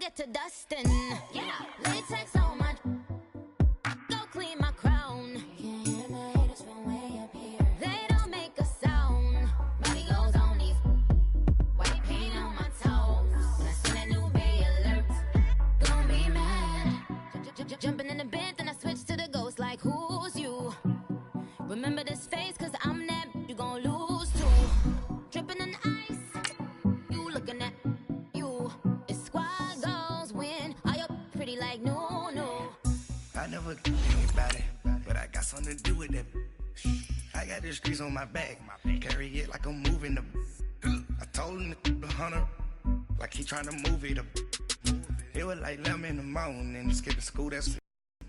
get to dustin'. Yeah, latex on my. Go clean my crown. Can't hear my haters from way up here. They don't make a sound. Money goes on these. White paint on my toes. When I see that new Bay alert, gon' be mad. Jumping in the bed, then I switch to the ghost like who's you? Remember this face, cause I'm that you gon' lose too. Dripping in ice, you looking at you. It's squad goals win. Are you pretty like no? I never think about it, but I got something to do with it. I got the streets on my back, carry it like I'm moving the. I told him the 100, like he trying to move it up. It was like 11 in the morning, skipping school, that's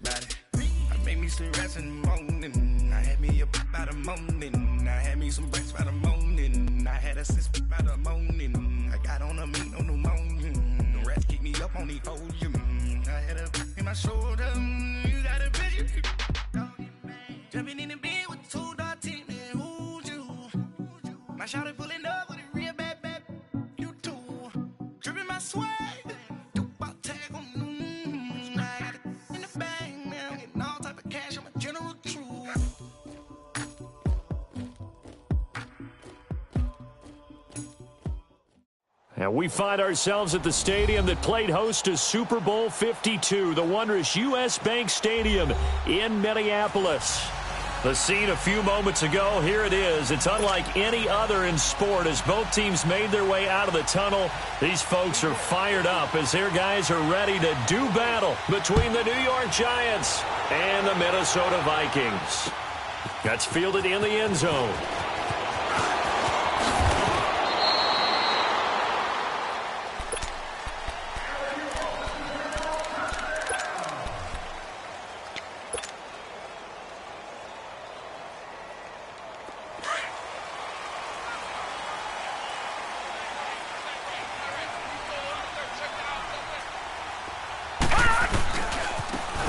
about it. I made me some rest in the morning. I had me a by the morning. I had me some breaks by the morning. I had a sis by the morning. I got on a meat on the morning. The rats keep me up on the podium. I had a in my shoulder. You got a vision. Jumping in the bed with 2 dark teeth. Who's you? My shawty pulling up with a real bad. You too. Dripping my swag. And we find ourselves at the stadium that played host to Super Bowl 52, the wondrous U.S. Bank Stadium in Minneapolis. The scene a few moments ago, here it is. It's unlike any other in sport as both teams made their way out of the tunnel. These folks are fired up as their guys are ready to do battle between the New York Giants and the Minnesota Vikings. That's fielded in the end zone.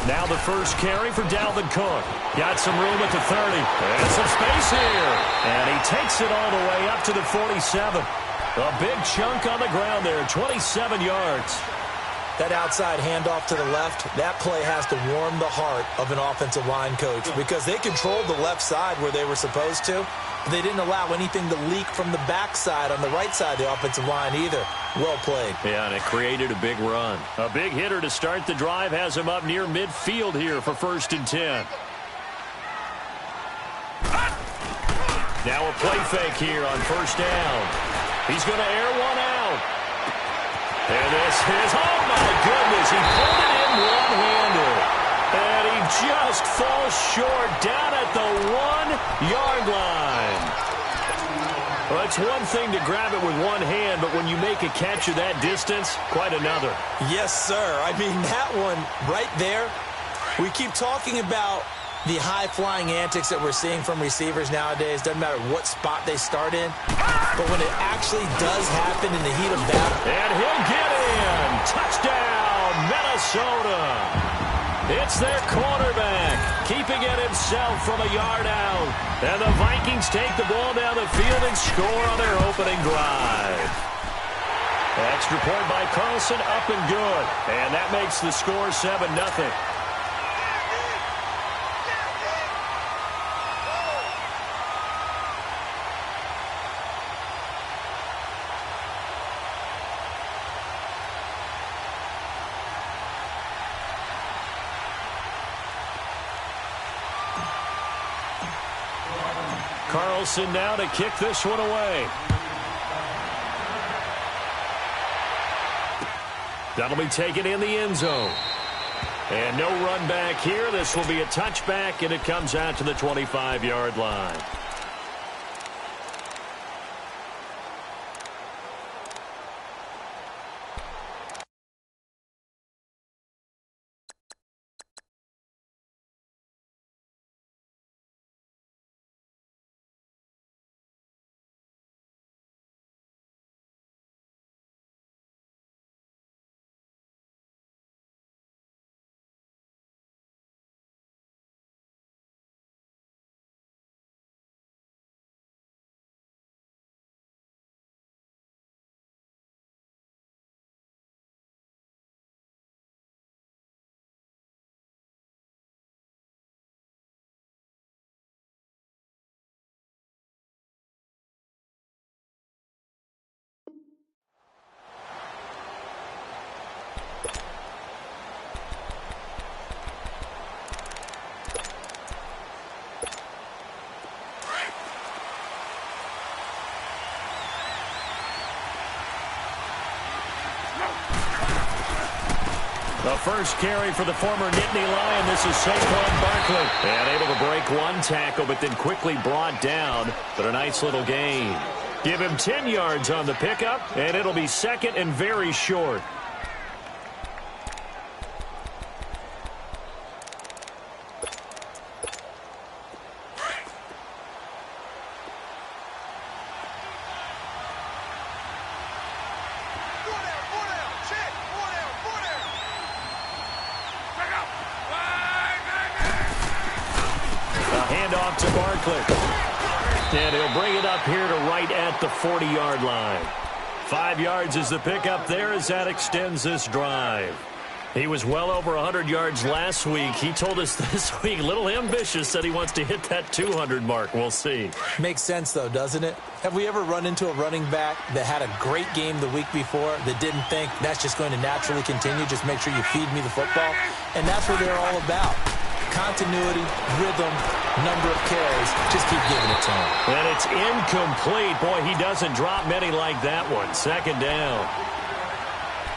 Now the first carry for Dalvin Cook. Got some room at the 30. And some space here. And he takes it all the way up to the 47. A big chunk on the ground there, 27 yards. That outside handoff to the left, that play has to warm the heart of an offensive line coach because they controlled the left side where they were supposed to. But they didn't allow anything to leak from the backside on the right side of the offensive line either. Well played. Yeah, and it created a big run. A big hitter to start the drive has him up near midfield here for 1st and 10. Now a play fake here on 1st down. He's going to air one out. And this is, oh my goodness, he pulled it in one-handed. And he just falls short down at the 1-yard line. Well, it's one thing to grab it with one hand, but when you make a catch of that distance, quite another. Yes, sir. I mean, that one right there, we keep talking about the high-flying antics that we're seeing from receivers nowadays. Doesn't matter what spot they start in. But when it actually does happen in the heat of battle. And he'll get in. Touchdown, Minnesota. It's their quarterback, keeping it himself from a yard out. And the Vikings take the ball down the field and score on their opening drive. Extra point by Carlson, up and good. And that makes the score 7-0. Carlson now to kick this one away. That'll be taken in the end zone. And no run back here. This will be a touchback, and it comes out to the 25-yard line. The first carry for the former Nittany Lion. This is Saquon Barkley. And able to break one tackle, but then quickly brought down. But a nice little gain. Give him 10 yards on the pickup, and it'll be second and very short. Handoff to Barkley. And he'll bring it up here to right at the 40-yard line. 5 yards is the pickup there as that extends this drive. He was well over 100 yards last week. He told us this week, a little ambitious, that he wants to hit that 200 mark. We'll see. Makes sense, though, doesn't it? Have we ever run into a running back that had a great game the week before that didn't think that's just going to naturally continue? Just make sure you feed me the football. And that's what they're all about. Continuity, rhythm, number of carries. Just keep giving it to him. And it's incomplete. Boy, he doesn't drop many like that one. Second down.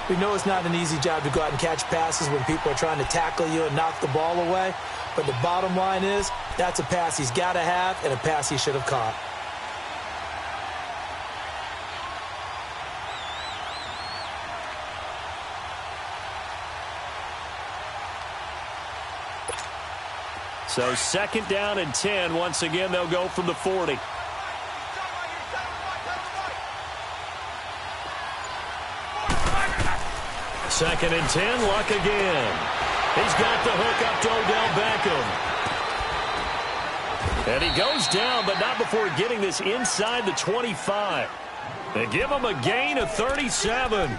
We know it's not an easy job to go out and catch passes when people are trying to tackle you and knock the ball away. But the bottom line is, that's a pass he's got to have and a pass he should have caught. So second down and 10. Once again, they'll go from the 40. Second and 10, Luck again. He's got the hook up to Odell Beckham. And he goes down, but not before getting this inside the 25. They give him a gain of 37.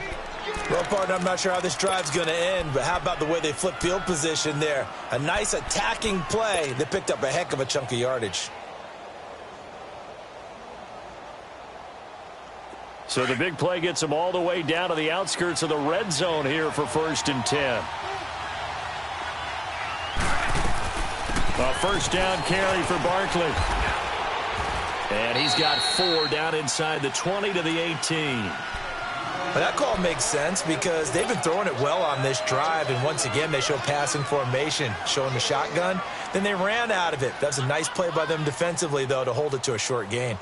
Well, partner, I'm not sure how this drive's going to end, but how about the way they flip field position there? A nice attacking play that picked up a heck of a chunk of yardage. So the big play gets them all the way down to the outskirts of the red zone here for first and 10. A first down carry for Barkley. And he's got 4 down inside the 20 to the 18. Well, that call makes sense because they've been throwing it well on this drive, and once again they show passing formation, showing the shotgun. Then they ran out of it. That's a nice play by them defensively, though, to hold it to a short gain.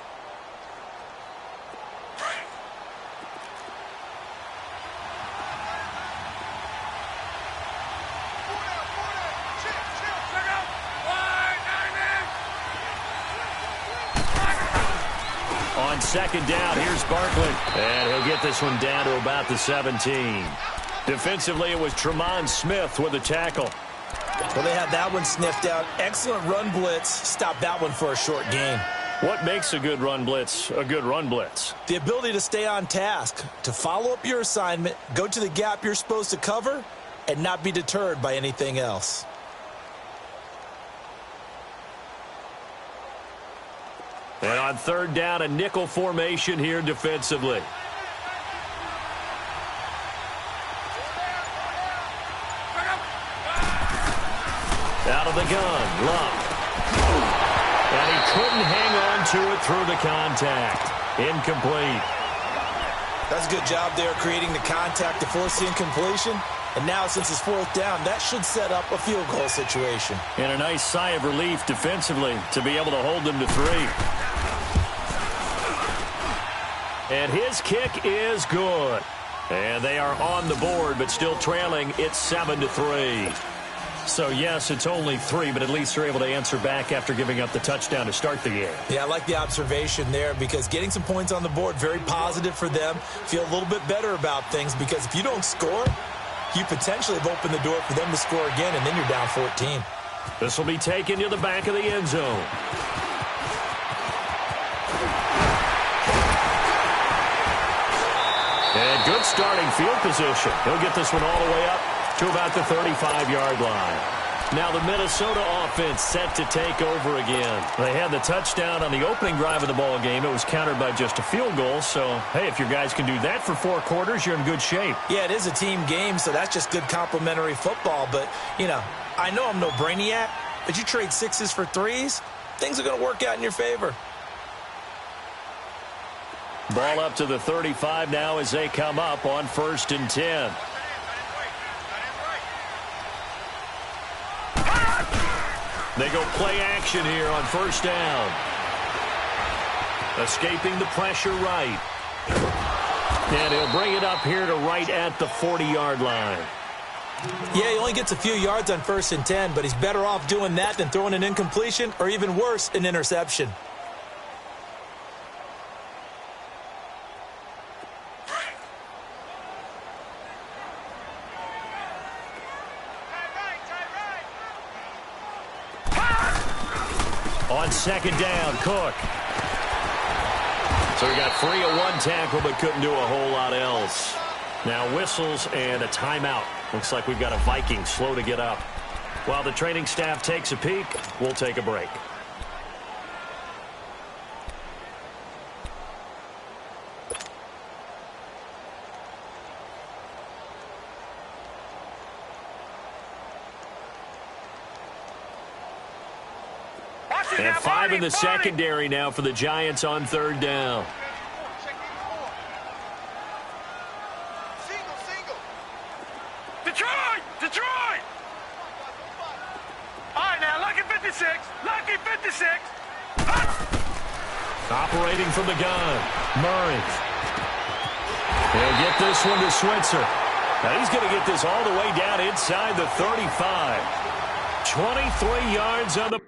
On second down, here's Barkley. And he'll get this one down to about the 17. Defensively, it was Tremont Smith with a tackle. Well, they had that one sniffed out. Excellent run blitz. Stop that one for a short gain. What makes a good run blitz a good run blitz? The ability to stay on task, to follow up your assignment, go to the gap you're supposed to cover, and not be deterred by anything else. And on third down, a nickel formation here defensively. Out of the gun, Luck. And he couldn't hang on to it through the contact. Incomplete. That's a good job there creating the contact to force the incompletion. And now, since it's fourth down, that should set up a field goal situation. And a nice sigh of relief defensively to be able to hold them to 3. And his kick is good. And they are on the board, but still trailing. It's 7-3. So, yes, it's only 3, but at least they're able to answer back after giving up the touchdown to start the game. Yeah, I like the observation there because getting some points on the board, very positive for them. Feel a little bit better about things because if you don't score, you potentially have opened the door for them to score again, and then you're down 14. This will be taken to the back of the end zone. And good starting field position. He'll get this one all the way up to about the 35-yard line. Now the Minnesota offense set to take over again. They had the touchdown on the opening drive of the ball game. It was countered by just a field goal. So, hey, if your guys can do that for 4 quarters, you're in good shape. Yeah, it is a team game, so that's just good complimentary football. But, you know, I know I'm no brainiac, but you trade 6s for 3s, things are going to work out in your favor. Ball up to the 35 now as they come up on first and 10. They go play action here on first down. Escaping the pressure right. And he'll bring it up here to right at the 40-yard line. Yeah, he only gets a few yards on 1st and 10, but he's better off doing that than throwing an incompletion or even worse, an interception. On second down, Cook. So he got free of one tackle but couldn't do a whole lot else. Now whistles and a timeout. Looks like we've got a Viking slow to get up. While the training staff takes a peek, we'll take a break. And 5 in the secondary now for the Giants on third down. Detroit! Detroit! All right, now, lucky 56. Lucky 56. Operating from the gun, Murray. He'll get this one to Switzer. Now he's going to get this all the way down inside the 35. 23 yards on the...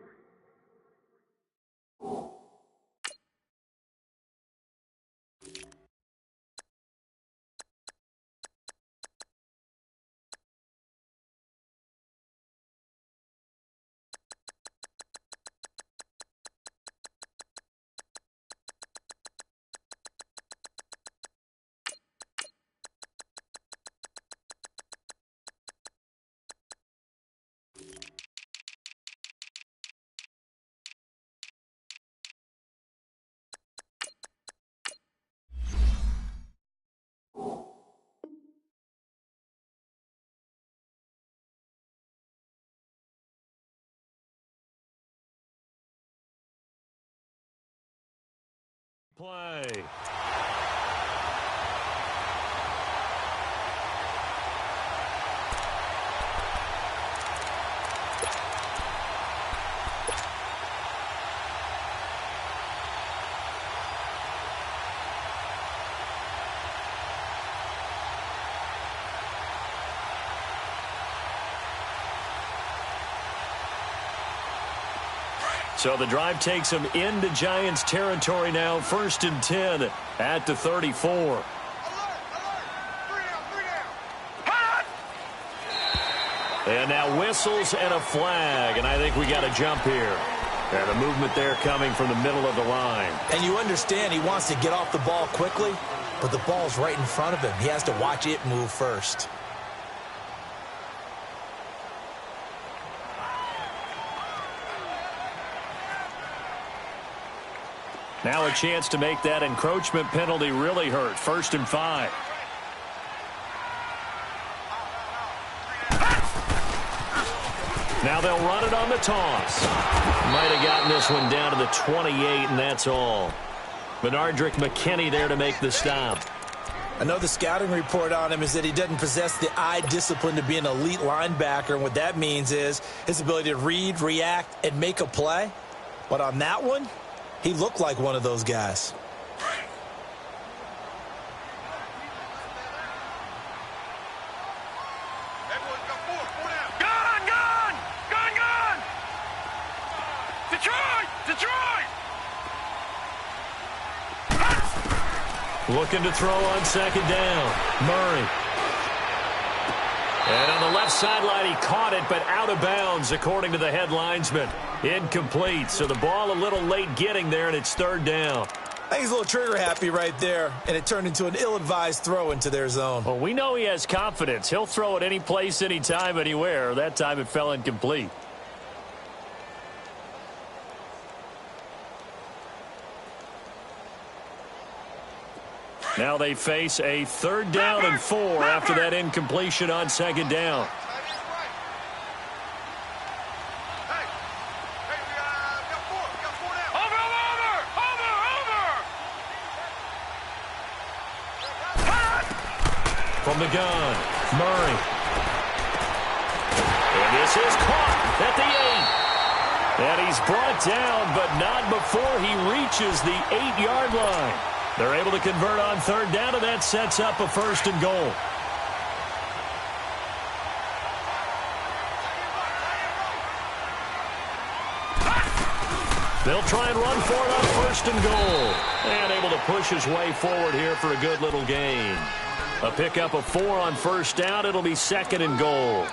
Play. So the drive takes them into Giants territory now. 1st and 10 at the 34. And now whistles and a flag. And I think we got a jump here. And a movement there coming from the middle of the line. And you understand he wants to get off the ball quickly, but the ball's right in front of him. He has to watch it move first. Now a chance to make that encroachment penalty really hurt. 1st and 5. Now they'll run it on the toss. Might have gotten this one down to the 28, and that's all. Benardrick McKinney there to make the stop. I know the scouting report on him is that he doesn't possess the eye discipline to be an elite linebacker, and what that means is his ability to read, react, and make a play. But on that one, he looked like one of those guys. Gun! Detroit! Looking to throw on second down. Murray. And on the left sideline, he caught it, but out of bounds, according to the head linesman. Incomplete. So the ball a little late getting there, and it's 3rd down. I think he's a little trigger happy right there, and it turned into an ill-advised throw into their zone. Well, we know he has confidence. He'll throw it any place, anytime, anywhere. That time it fell incomplete. Now they face a 3rd down and 4 after that incompletion on second down. From the gun, Murray. And this is caught at the 8. And he's brought down, but not before he reaches the 8-yard line. They're able to convert on third down, and that sets up a 1st and goal. They'll try and run for it on 1st and goal. And able to push his way forward here for a good little gain. A pickup of 4 on 1st down. It'll be 2nd and goal.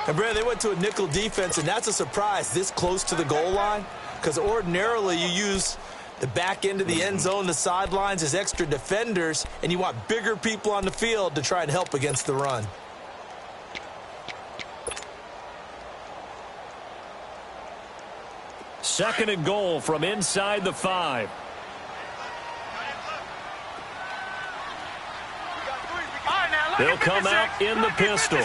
And, Brad, they went to a nickel defense, and that's a surprise this close to the goal line, because ordinarily you use the back end of the end zone, the sidelines as extra defenders, and you want bigger people on the field to try and help against the run. Second and goal from inside the 5. They'll come out in the pistol.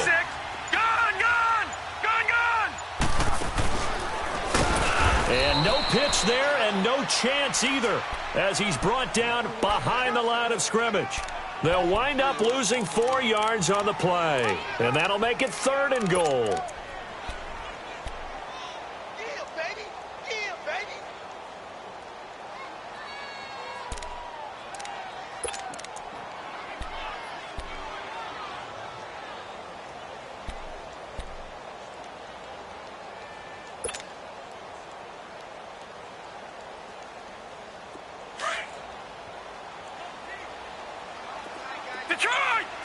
And no pitch there and no chance either as he's brought down behind the line of scrimmage. They'll wind up losing 4 yards on the play. And that'll make it 3rd and goal.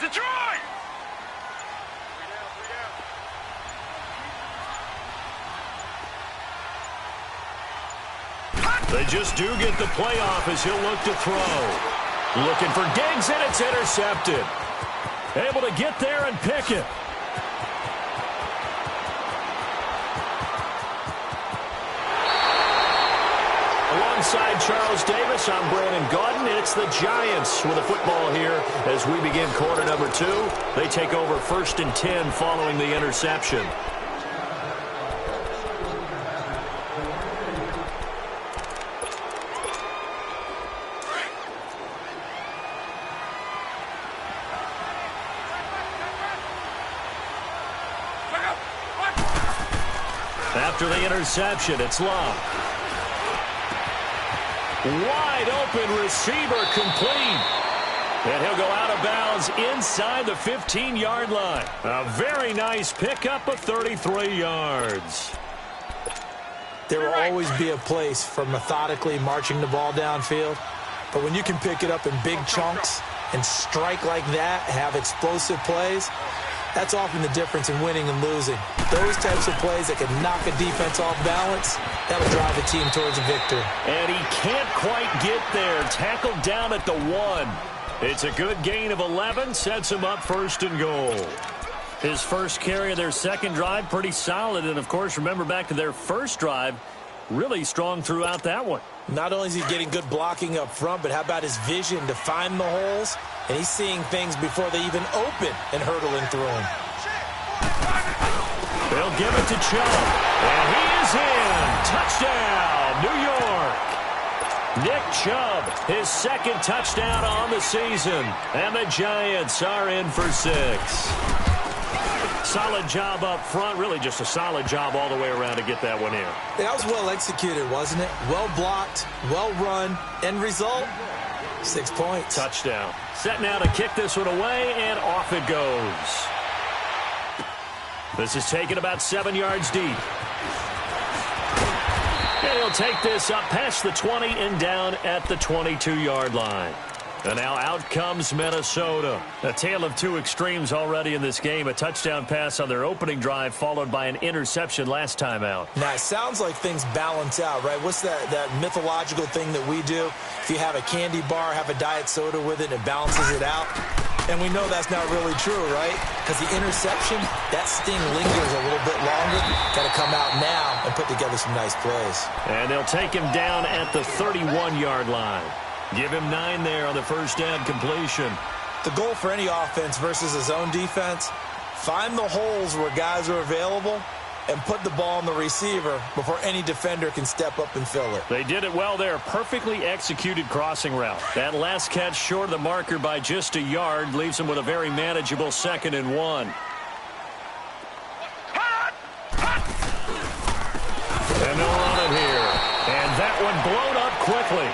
Detroit! They just do get the playoff as he'll look to throw. Looking for Diggs, and it's intercepted. Able to get there and pick it. Alongside Charles Davis, I'm Brandon Gaudin. It's the Giants with the football here as we begin quarter number 2. They take over 1st and 10 following the interception. After the interception, it's Love. Wide open receiver complete. And he'll go out of bounds inside the 15-yard line. A very nice pickup of 33 yards. There will always be a place for methodically marching the ball downfield. But when you can pick it up in big chunks and strike like that, have explosive plays, that's often the difference in winning and losing. Those types of plays that can knock a defense off balance, that'll drive a team towards a victory. And he can't quite get there. Tackled down at the 1. It's a good gain of 11. Sets him up 1st and goal. His first carry of their second drive, pretty solid. And, of course, remember back to their first drive, really strong throughout that one. Not only is he getting good blocking up front, but how about his vision to find the holes? And he's seeing things before they even open and hurtling through them. They'll give it to Chubb. And he is in. Touchdown, New York. Nick Chubb, his 2nd touchdown on the season. And the Giants are in for 6. Solid job up front. Really just a solid job all the way around to get that one in. That was well executed, wasn't it? Well blocked, well run. End result, 6 points. Touchdown. Set now to kick this one away, and off it goes. This is taken about 7 yards deep. And he'll take this up past the 20 and down at the 22-yard line. And now out comes Minnesota. A tale of 2 extremes already in this game. A touchdown pass on their opening drive followed by an interception last time out. Now, it sounds like things balance out, right? What's that mythological thing that we do? If you have a candy bar, have a diet soda with it, and it balances it out. And we know that's not really true, right? Because the interception, that sting lingers a little bit longer. Got to come out now and put together some nice plays. And they'll take him down at the 31-yard line. Give him 9 there on the first down completion. The goal for any offense versus a zone defense, find the holes where guys are available and put the ball on the receiver before any defender can step up and fill it. They did it well there. Perfectly executed crossing route. That last catch short of the marker by just a yard leaves him with a very manageable 2nd and 1. And they'll run it here. And that one blown up quickly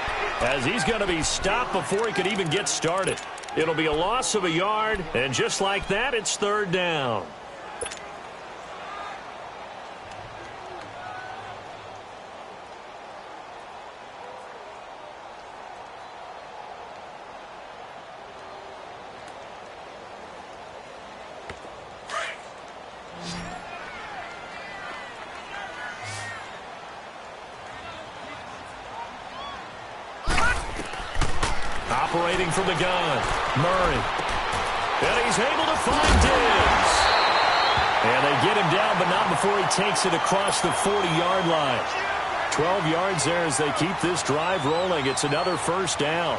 as he's going to be stopped before he could even get started. It'll be a loss of a yard, and just like that, it's third down. Operating from the gun, Murray. And he's able to find Diggs. And they get him down, but not before he takes it across the 40-yard line. 12 yards there as they keep this drive rolling. It's another first down.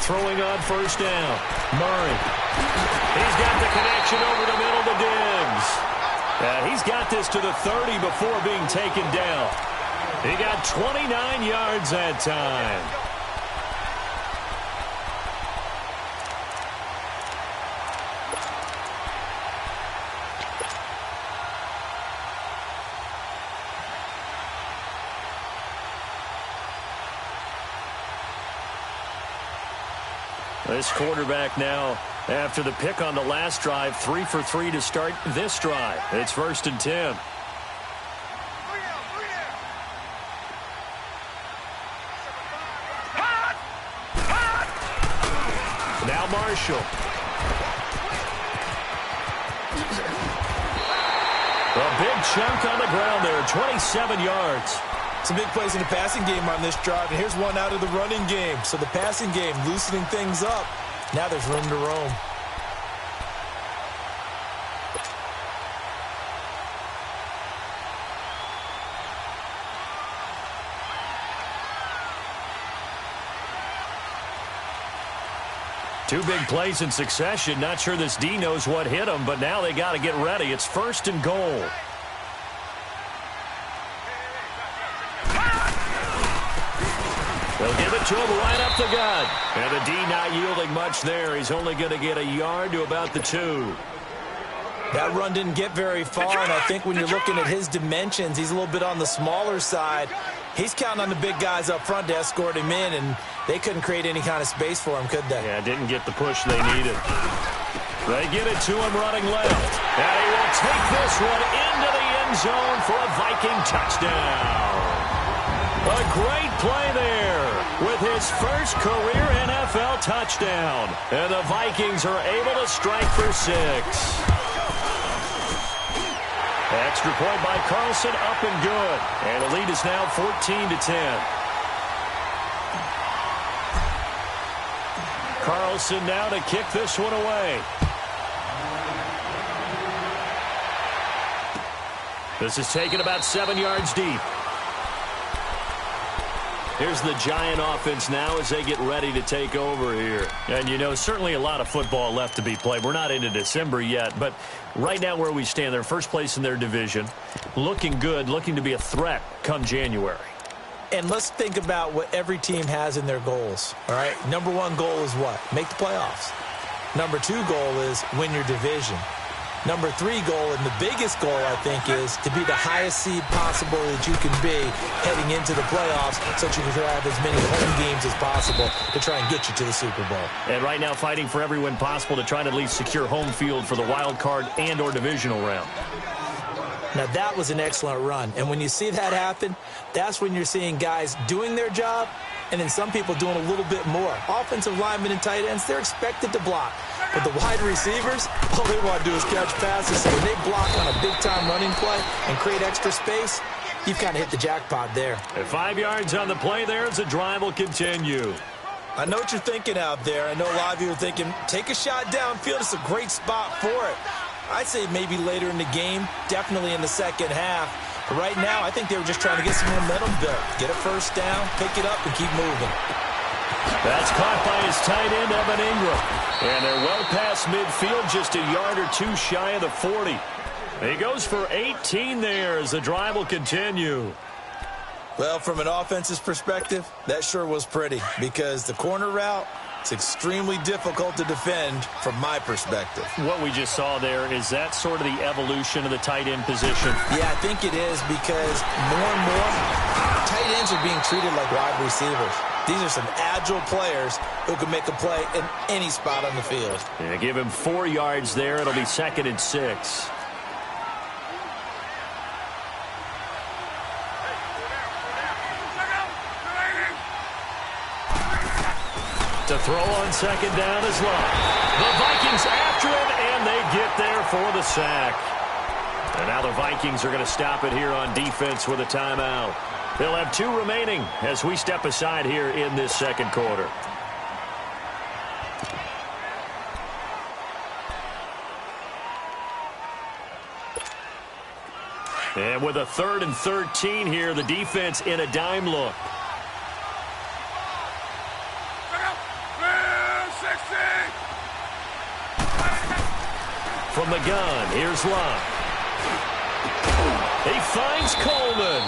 Throwing on first down. Murray. He's got the connection over the middle to Diggs. And he's got this to the 30 before being taken down. He got 29 yards that time. This quarterback now, after the pick on the last drive, 3 for 3 to start this drive. It's 1st and 10. Now Marshall. A big chunk on the ground there, 27 yards. Some big plays in the passing game on this drive, and here's one out of the running game. So the passing game loosening things up. Now there's room to roam. Two big plays in succession. Not sure this D knows what hit him, but now they got to get ready. It's 1st and goal. They'll give it to him right up the gut. And the D not yielding much there. He's only going to get a yard to about the 2. That run didn't get very far, and I think when you're looking at his dimensions, he's a little bit on the smaller side. He's counting on the big guys up front to escort him in, and they couldn't create any kind of space for him, could they? Yeah, didn't get the push they needed. They get it to him running left. And he will take this one into the end zone for a Viking touchdown. A great play there with his first career NFL touchdown. And the Vikings are able to strike for 6. Extra point by Carlson, up and good. And the lead is now 14-10. Carlson now to kick this one away. This is taken about 7 yards deep. Here's the Giant offense now as they get ready to take over here. And, you know, certainly a lot of football left to be played. We're not into December yet, but right now where we stand, they're first place in their division. Looking good, looking to be a threat come January. And let's think about what every team has in their goals, all right? Number 1 goal is what? Make the playoffs. Number 2 goal is win your division. Number 3 goal, and the biggest goal, I think, is to be the highest seed possible that you can be heading into the playoffs so that you can have as many home games as possible to try and get you to the Super Bowl. And right now fighting for every win possible to try to at least secure home field for the wild card and or divisional round. Now, that was an excellent run. And when you see that happen, that's when you're seeing guys doing their job and then some people doing a little bit more. Offensive linemen and tight ends, they're expected to block. But the wide receivers, all they want to do is catch passes. So when they block on a big-time running play and create extra space, you've kind of hit the jackpot there. At 5 yards on the play there as the drive will continue. I know what you're thinking out there. I know a lot of you are thinking, take a shot downfield. It's a great spot for it. I'd say maybe later in the game, definitely in the second half. But right now, I think they were just trying to get some momentum built. Get a first down, pick it up, and keep moving. That's caught by his tight end, Evan Ingram. And they're well past midfield, just a yard or two shy of the 40. He goes for 18 there as the drive will continue. Well, from an offense's perspective, that sure was pretty because the corner route, it's extremely difficult to defend from my perspective. What we just saw there, is that sort of the evolution of the tight end position? Yeah, I think it is because more and more tight ends are being treated like wide receivers. These are some agile players who can make a play in any spot on the field. Yeah, give him 4 yards there. It'll be 2nd and 6. To throw on 2nd down is Love. The Vikings after him, and they get there for the sack. And now the Vikings are going to stop it here on defense with a timeout. They'll have 2 remaining as we step aside here in this second quarter. And with a 3rd and 13 here, the defense in a dime look. From the gun, here's Love. He finds Coleman.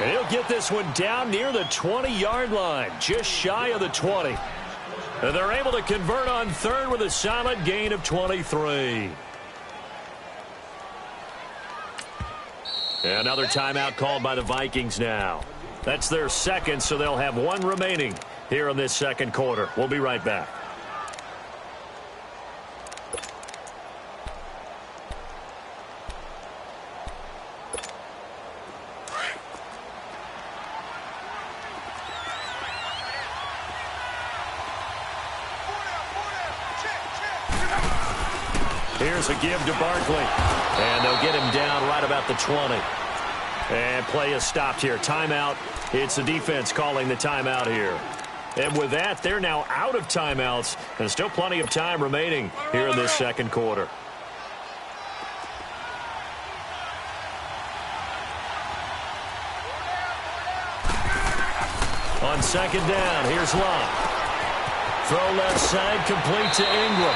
And he'll get this one down near the 20-yard line, just shy of the 20. And they're able to convert on 3rd with a solid gain of 23. Another timeout called by the Vikings now. That's their 2nd, so they'll have 1 remaining here in this second quarter. We'll be right back. Here's a give to Barkley. And they'll get him down right about the 20. And play is stopped here. Timeout. It's the defense calling the timeout here. And with that, they're now out of timeouts. And still plenty of time remaining here in this second quarter. On 2nd down, here's Love. Throw left side, complete to Ingram.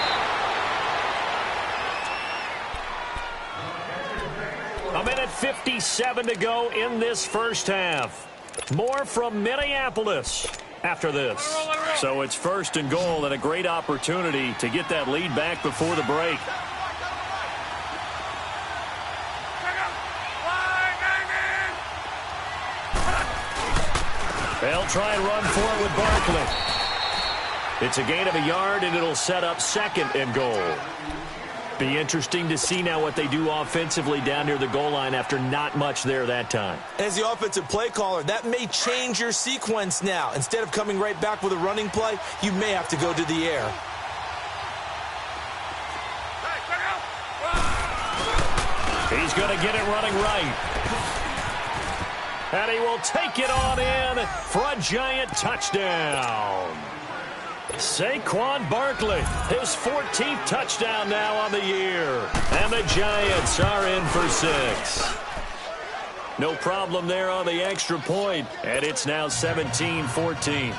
A minute 57 to go in this first half. More from Minneapolis after this. So it's 1st and goal and a great opportunity to get that lead back before the break. They'll try and run for it with Barkley. It's a gain of a yard, and it'll set up 2nd and goal. Be interesting to see now what they do offensively down near the goal line after not much there that time. As the offensive play caller, that may change your sequence now. Instead of coming right back with a running play, you may have to go to the air. He's going to get it running right. And he will take it on in for a giant touchdown. Saquon Barkley, his 14th touchdown now on the year. And the Giants are in for 6. No problem there on the extra point. And it's now 17-14.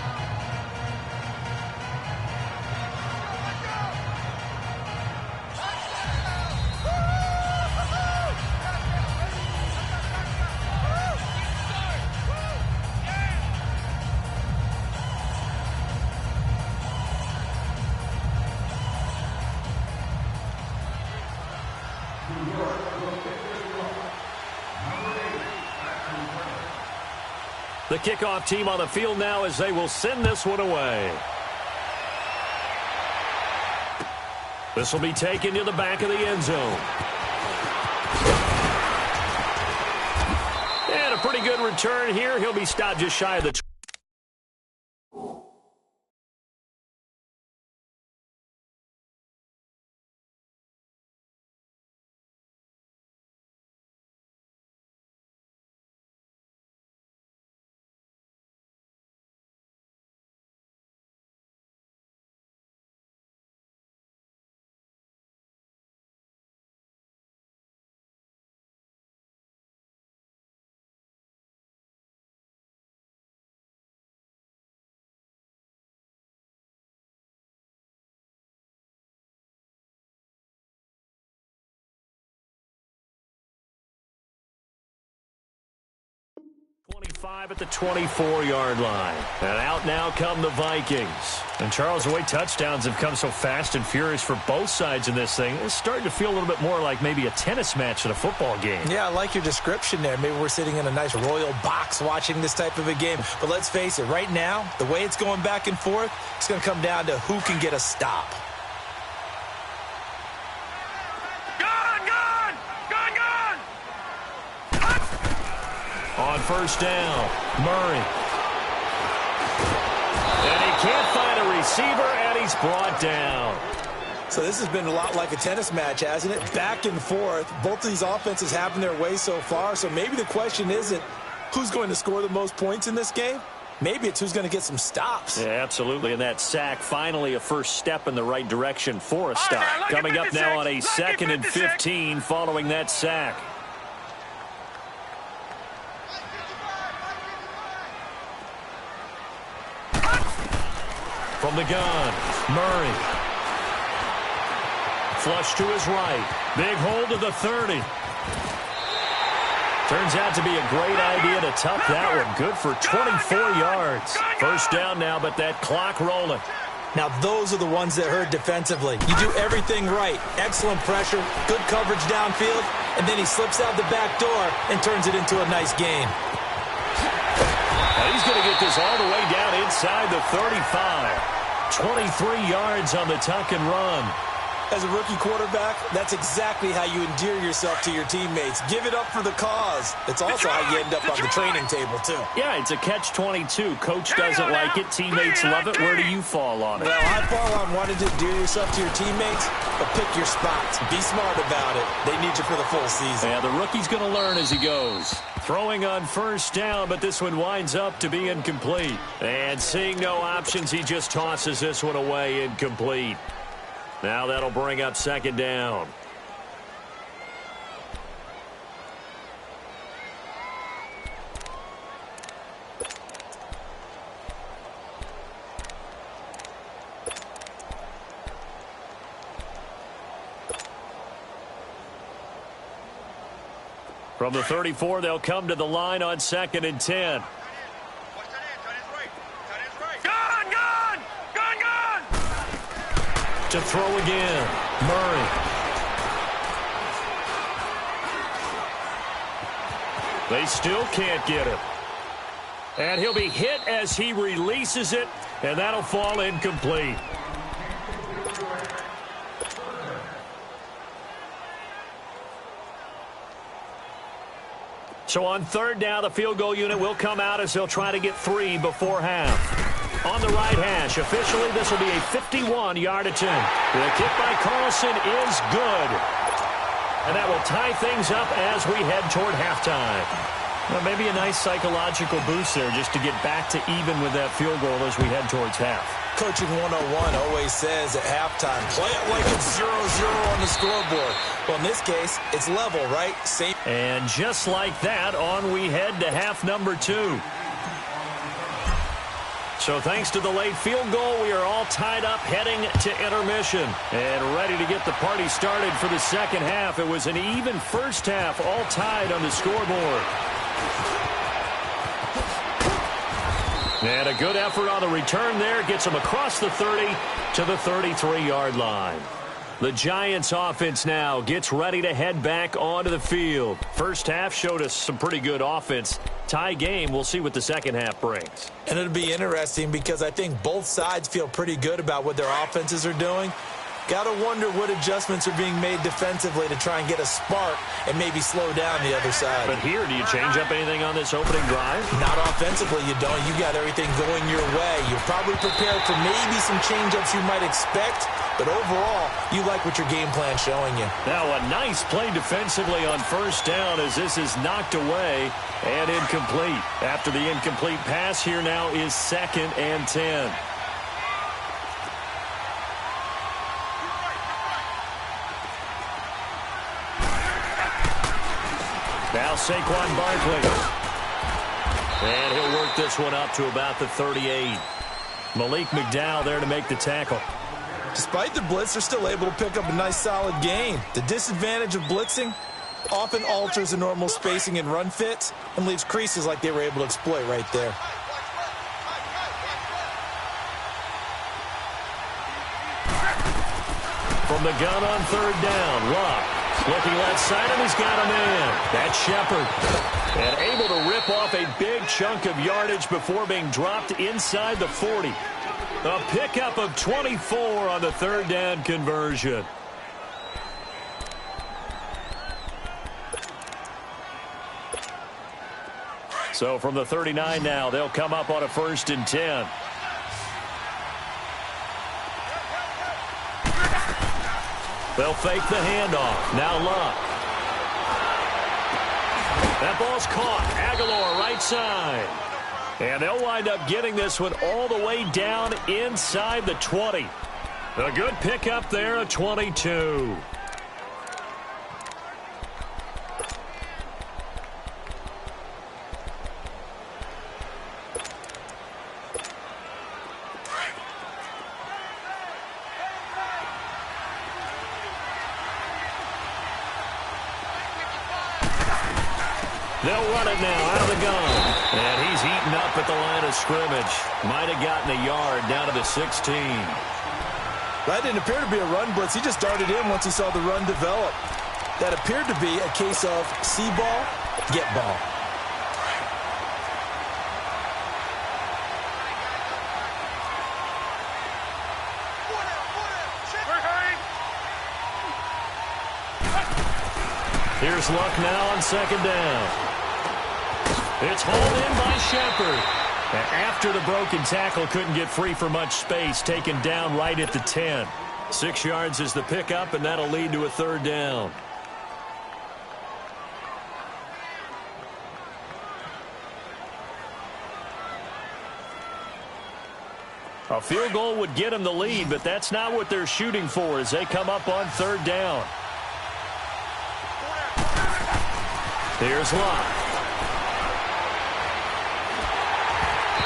The kickoff team on the field now as they will send this one away. This will be taken to the back of the end zone. And a pretty good return here. He'll be stopped just shy of the 5 at the 24-yard line. And out now come the Vikings. And Charles, the way touchdowns have come so fast and furious for both sides in this thing, it's starting to feel a little bit more like maybe a tennis match at a football game. Yeah, I like your description there. Maybe we're sitting in a nice royal box watching this type of a game. But let's face it, right now, the way it's going back and forth, it's going to come down to who can get a stop. On first down, Murray. And he can't find a receiver, and he's brought down. So this has been a lot like a tennis match, hasn't it? Back and forth. Both of these offenses having their way so far. So maybe the question isn't who's going to score the most points in this game. Maybe it's who's going to get some stops. Yeah, absolutely. And that sack, finally a first step in the right direction for a stop. Coming up now on a 2nd and 15 following that sack. From the gun, Murray. Flush to his right. Big hold to the 30. Turns out to be a great idea to tuck that one. Good for 24 yards. First down now, but that clock rolling. Now, those are the ones that hurt defensively. You do everything right. Excellent pressure, good coverage downfield, and then he slips out the back door and turns it into a nice gain. He's going to get this all the way down inside the 35. 23 yards on the tuck and run. As a rookie quarterback, that's exactly how you endear yourself to your teammates. Give it up for the cause. It's also how you end up on the training table, too. Yeah, it's a catch-22. Coach doesn't like it. Teammates love it. Where do you fall on it? Well, I fall on wanting to endear yourself to your teammates, but pick your spots. Be smart about it. They need you for the full season. Yeah, the rookie's going to learn as he goes. Throwing on first down, but this one winds up to be incomplete. And seeing no options, he just tosses this one away, incomplete. Now that'll bring up second down. From the 34, they'll come to the line on 2nd and 10. To throw again, Murray. They still can't get him. And he'll be hit as he releases it, and that'll fall incomplete. So on third down, the field goal unit will come out as they'll try to get 3 before half. On the right hash, officially this will be a 51-yard attempt. The kick by Carlson is good. And that will tie things up as we head toward halftime. Well, maybe a nice psychological boost there just to get back to even with that field goal as we head towards half. Coaching 101 always says at halftime, play it like it's 0-0 on the scoreboard. Well, in this case, it's level, right? Same. And just like that, on we head to half number 2. So thanks to the late field goal, we are all tied up heading to intermission and ready to get the party started for the second half. It was an even first half, all tied on the scoreboard. And a good effort on the return there gets them across the 30 to the 33-yard line. The Giants offense now gets ready to head back onto the field. First half showed us some pretty good offense. Tie game, we'll see what the second half brings. And it'll be interesting because I think both sides feel pretty good about what their offenses are doing. Got to wonder what adjustments are being made defensively to try and get a spark and maybe slow down the other side. But here, do you change up anything on this opening drive? Not offensively, you don't. You got everything going your way. You're probably prepared for maybe some change-ups you might expect, but overall, you like what your game plan's showing you. Now a nice play defensively on first down as this is knocked away and incomplete. After the incomplete pass, here now is 2nd and 10. Now Saquon Barkley. And he'll work this one up to about the 38. Malik McDowell there to make the tackle. Despite the blitz, they're still able to pick up a nice solid gain. The disadvantage of blitzing, Often alters the normal spacing and run fits and leaves creases like they were able to exploit right there. From the gun on third down, Luck looking left side, and he's got a man. That's Shepard. And able to rip off a big chunk of yardage before being dropped inside the 40. A pickup of 24 on the third down conversion. So from the 39 now, they'll come up on a 1st and 10. They'll fake the handoff. Now Luck. That ball's caught. Aguilar right side. And they'll wind up getting this one all the way down inside the 20. A good pickup there, a 22. They'll run it now out of the gun. And he's eaten up at the line of scrimmage. Might have gotten a yard down to the 16. That didn't appear to be a run blitz. He just darted in once he saw the run develop. That appeared to be a case of see ball, get ball. Here's Luck now on 2nd down. It's hauled in by Shepard. After the broken tackle, couldn't get free for much space, taken down right at the 10. 6 yards is the pickup, and that'll lead to a 3rd down. A field goal would get them the lead, but that's not what they're shooting for as they come up on 3rd down. Here's Luck.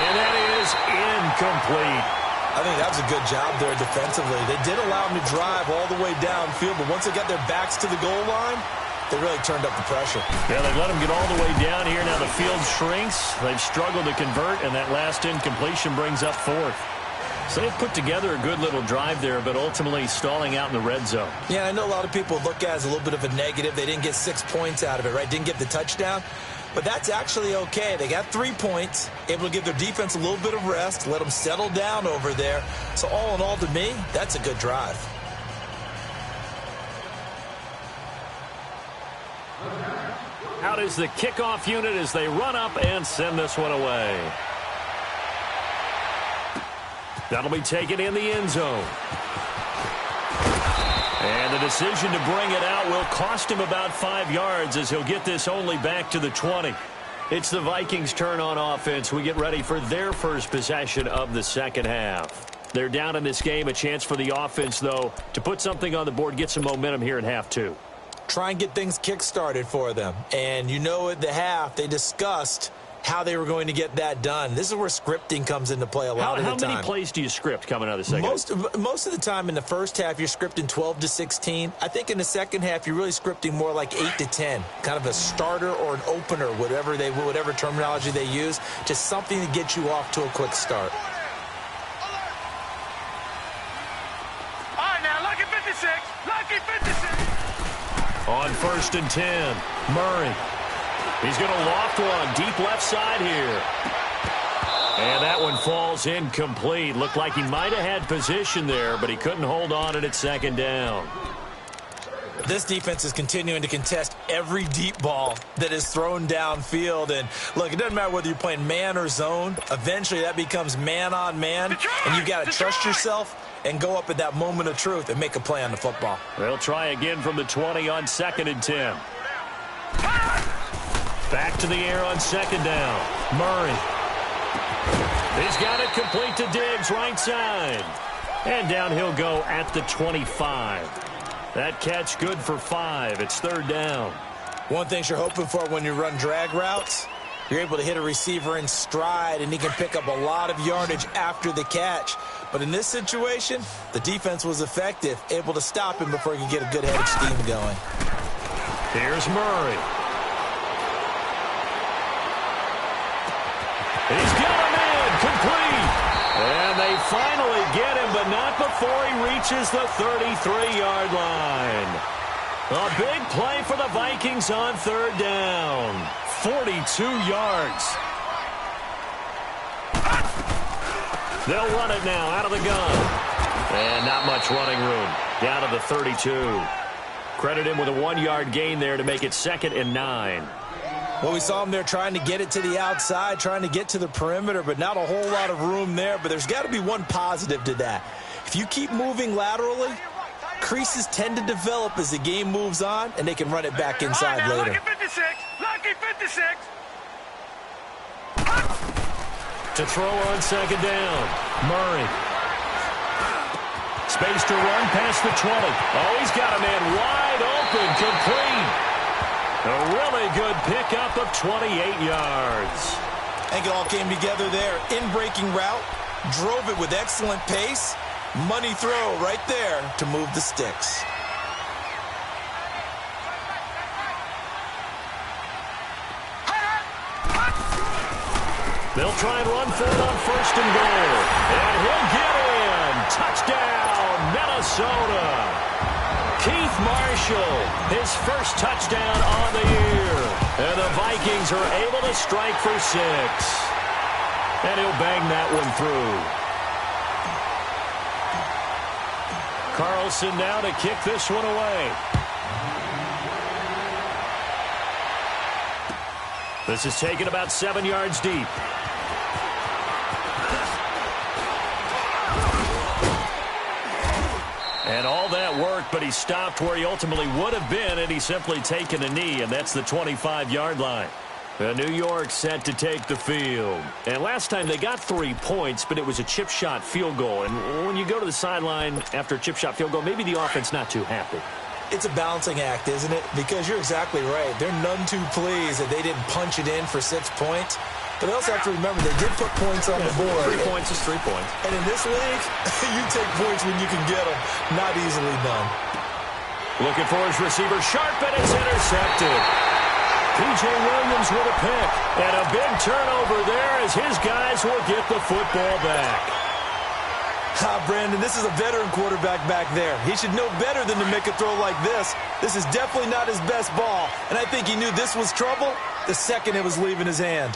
And that is incomplete. I think that was a good job there defensively. They did allow them to drive all the way downfield, but once they got their backs to the goal line, they really turned up the pressure. Yeah, they let them get all the way down here. Now the field shrinks. They've struggled to convert, and that last incompletion brings up 4th. So they've put together a good little drive there, but ultimately stalling out in the red zone. Yeah, I know a lot of people look at it as a little bit of a negative. They didn't get 6 points out of it, right? Didn't get the touchdown. But that's actually okay. They got 3 points, able to give their defense a little bit of rest, let them settle down over there. So all in all, to me, that's a good drive. Out is the kickoff unit as they run up and send this one away. That'll be taken in the end zone. And the decision to bring it out will cost him about 5 yards as he'll get this only back to the 20. It's the Vikings' turn on offense. We get ready for their first possession of the second half. They're down in this game. A chance for the offense, though, to put something on the board, get some momentum here in half 2. Try and get things kick-started for them. And you know at the half, they discussed how they were going to get that done. This is where scripting comes into play a lot of the time. How many plays do you script coming out of the second? Most of the time in the first half, you're scripting 12 to 16. I think in the second half, you're really scripting more like 8 to 10. Kind of a starter or an opener, whatever terminology they use. Just something to get you off to a quick start. All right, now, lucky 56. Lucky 56. On 1st and 10, Murray. He's going to loft one deep left side here. And that one falls incomplete. Looked like he might have had position there, but he couldn't hold on it at 2nd down. This defense is continuing to contest every deep ball that is thrown downfield. And, look, it doesn't matter whether you're playing man or zone. Eventually, that becomes man on man. And you've got to trust yourself and go up at that moment of truth and make a play on the football. They'll try again from the 20 on 2nd and 10. Back to the air on 2nd down. Murray. He's got it complete to Diggs, right side. And down he'll go at the 25. That catch good for 5. It's 3rd down. One thing you're hoping for when you run drag routes, you're able to hit a receiver in stride, and he can pick up a lot of yardage after the catch. But in this situation, the defense was effective, able to stop him before he could get a good head of steam going. Here's Murray. He's got him in, complete. And they finally get him, but not before he reaches the 33-yard line. A big play for the Vikings on third down. 42 yards. They'll run it now out of the gun. And not much running room. Down to the 32. Credit him with a 1-yard gain there to make it 2nd and 9. Well, we saw him there trying to get it to the outside, trying to get to the perimeter, but not a whole lot of room there. But there's got to be one positive to that. If you keep moving laterally, creases tend to develop as the game moves on, and they can run it back inside later. Lucky 56. Lucky 56. To throw on 2nd down. Murray. Space to run past the 20. Oh, he's got a man wide open, complete. A really good pickup of 28 yards. I think it all came together there. In-breaking route, drove it with excellent pace. Money throw right there to move the sticks. They'll try and run for it on 1st and goal. And he'll get in. Touchdown, Minnesota. Keith Marshall, his first touchdown on the year. And the Vikings are able to strike for 6. And he'll bang that one through. Carlson now to kick this one away. This is taken about 7 yards deep. And all that worked, but he stopped where he ultimately would have been, and he's simply taken a knee, and that's the 25-yard line. New York set to take the field. And last time they got 3 points, but it was a chip shot field goal. And when you go to the sideline after a chip shot field goal, maybe the offense not too happy. It's a balancing act, isn't it? Because you're exactly right. They're none too pleased that they didn't punch it in for 6 points. But they also have to remember they did put points on the board. 3 points is 3 points. And in this league, you take points when you can get them. Not easily done. Looking for his receiver, sharp, and it's intercepted. P.J. Williams with a pick. And a big turnover there as his guys will get the football back. Brandon, this is a veteran quarterback back there. He should know better than to make a throw like this. This is definitely not his best ball. And I think he knew this was trouble the second it was leaving his hand.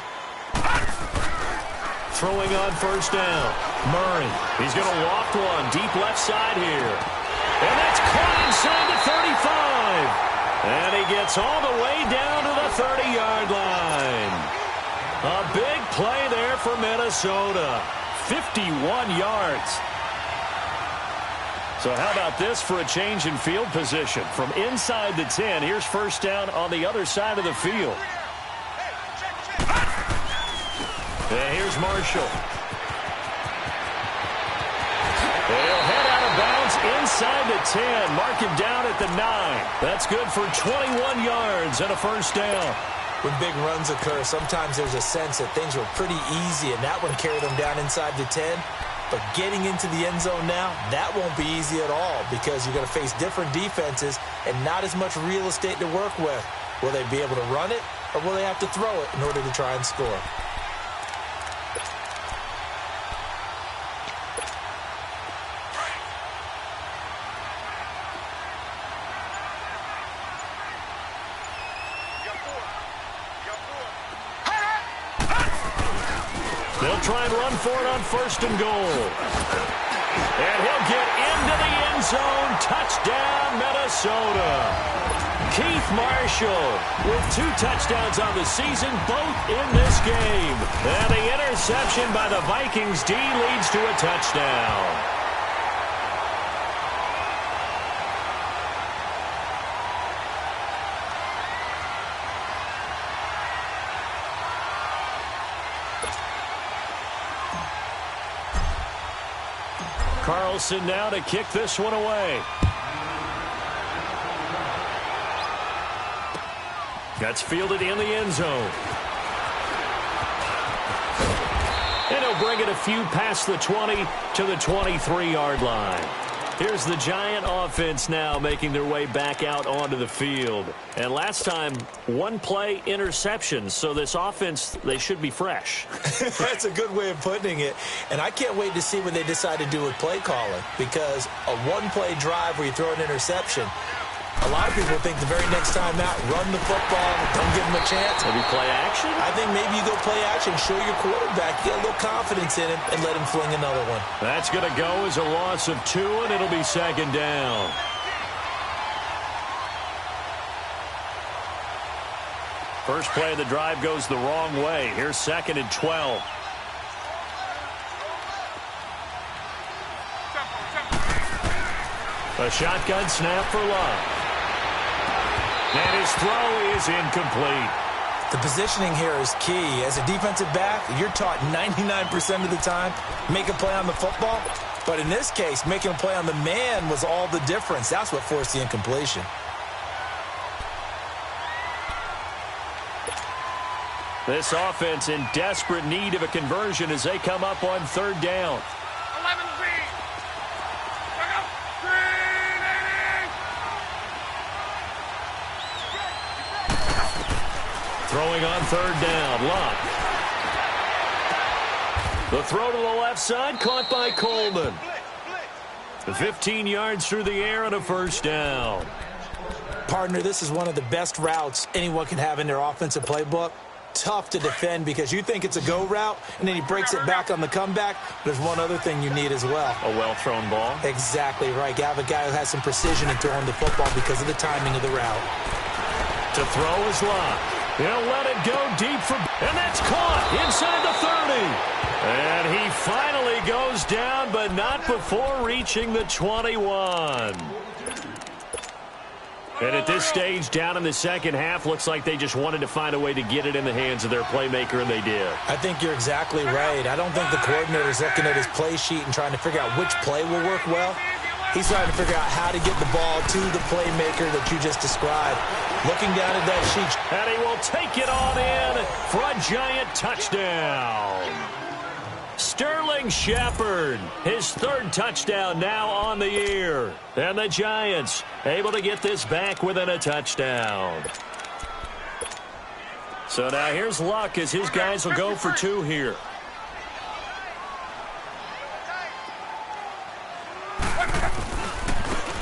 Throwing on 1st down. Murray. He's going to loft one deep left side here. And that's caught inside the 35. And he gets all the way down to the 30-yard line. A big play there for Minnesota. 51 yards. So how about this for a change in field position? From inside the 10, here's 1st down on the other side of the field. And here's Marshall. He'll head out of bounds inside the 10. Mark him down at the 9. That's good for 21 yards and a 1st down. When big runs occur, sometimes there's a sense that things were pretty easy, and that one carried them down inside the 10. But getting into the end zone now, that won't be easy at all because you're going to face different defenses and not as much real estate to work with. Will they be able to run it, or will they have to throw it in order to try and score? They'll try and run for it on 1st and goal. And he'll get into the end zone. Touchdown, Minnesota. Keith Marshall with 2 touchdowns on the season, both in this game. And the interception by the Vikings D leads to a touchdown. Carlson now to kick this one away. That's fielded in the end zone. And he'll bring it a few past the 20 to the 23-yard line. Here's the Giant offense now making their way back out onto the field. And last time, one play interception. So this offense, they should be fresh. That's a good way of putting it. And I can't wait to see what they decide to do with play calling, because a one-play drive where you throw an interception, a lot of people think the very next time out, run the football, don't give them a chance. Maybe play action? I think maybe you go play action, show your quarterback, get a little confidence in him, and let him fling another one. That's going to go as a loss of 2, and it'll be second down. First play of the drive goes the wrong way. Here's 2nd and 12. A shotgun snap for Love. And his throw is incomplete. The positioning here is key. As a defensive back, you're taught 99% of the time, make a play on the football. But in this case, making a play on the man was all the difference. That's what forced the incompletion. This offense in desperate need of a conversion as they come up on 3rd down. 11 feet. Throwing on 3rd down, Luck. The throw to the left side, caught by Coleman. 15 yards through the air and a 1st down. Partner, this is one of the best routes anyone can have in their offensive playbook. Tough to defend because you think it's a go route, and then he breaks it back on the comeback. There's one other thing you need as well. A well-thrown ball. Exactly right. You have a guy who has some precision in throwing the football because of the timing of the route. To throw is Luck. He'll let it go deep for, and that's caught inside the 30. And he finally goes down, but not before reaching the 21. And at this stage, down in the second half, looks like they just wanted to find a way to get it in the hands of their playmaker, and they did. I think you're exactly right. I don't think the coordinator's looking at his play sheet and trying to figure out which play will work well. He's trying to figure out how to get the ball to the playmaker that you just described. Looking down at that sheet. And he will take it on in for a Giant touchdown. Sterling Shepard, his 3rd touchdown now on the year. And the Giants able to get this back within a touchdown. So now here's Luck as his guys will go for 2 here.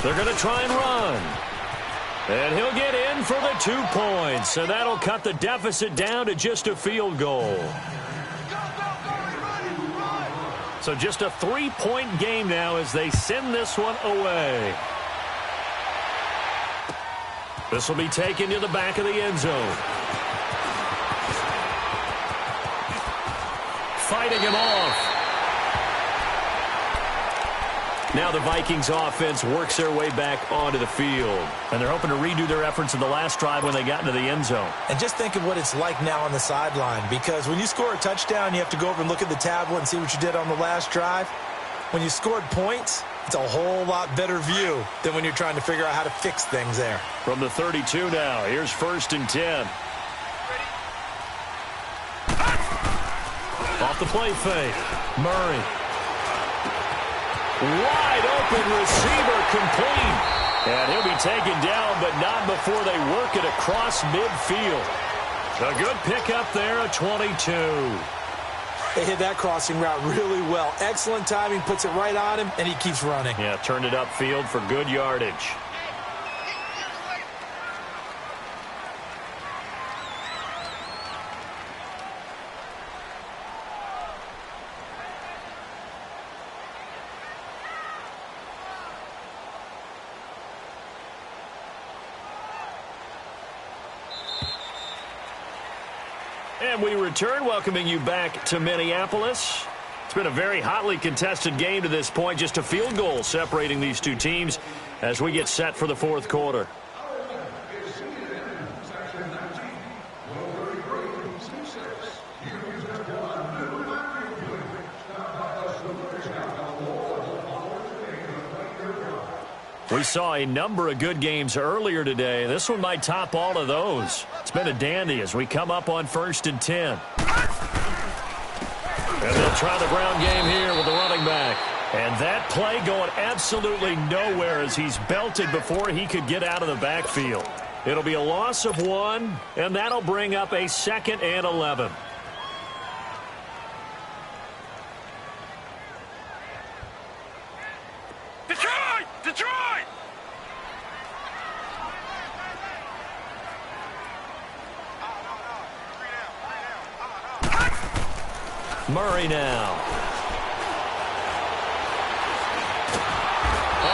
They're going to try and run. And he'll get in for the 2 points. And that'll cut the deficit down to just a field goal. So just a 3-point game now as they send this one away. This will be taken to the back of the end zone. Fighting him off. Now the Vikings offense works their way back onto the field. And they're hoping to redo their efforts in the last drive when they got into the end zone. And just think of what it's like now on the sideline, because when you score a touchdown, you have to go over and look at the tablet and see what you did on the last drive. When you scored points, it's a whole lot better view than when you're trying to figure out how to fix things there. From the 32 now, here's 1st and 10. Off the play fake, Murray. Wide open receiver complete. And he'll be taken down, but not before they work it across midfield. A good pickup there, a 22. They hit that crossing route really well. Excellent timing, puts it right on him, and he keeps running. Yeah, turned it upfield for good yardage. And we return, welcoming you back to Minneapolis. It's been a very hotly contested game to this point. Just a field goal separating these 2 teams as we get set for the 4th quarter. We saw a number of good games earlier today. This one might top all of those. It's been a dandy as we come up on 1st and 10. And they'll try the ground game here with the running back. And that play going absolutely nowhere as he's belted before he could get out of the backfield. It'll be a loss of 1, and that'll bring up a 2nd and 11. Detroit! Detroit! Murray now.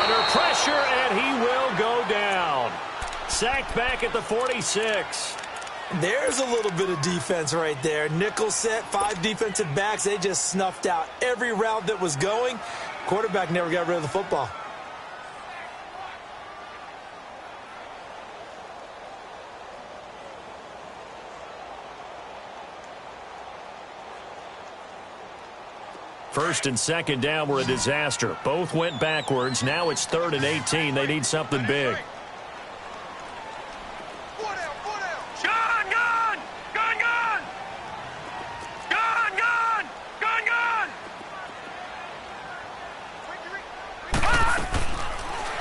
Under pressure, and he will go down. Sacked back at the 46. There's a little bit of defense right there. Nickel set, 5 defensive backs. They just snuffed out every route that was going. Quarterback never got rid of the football. First and second down were a disaster. Both went backwards. Now it's 3rd and 18. They need something big.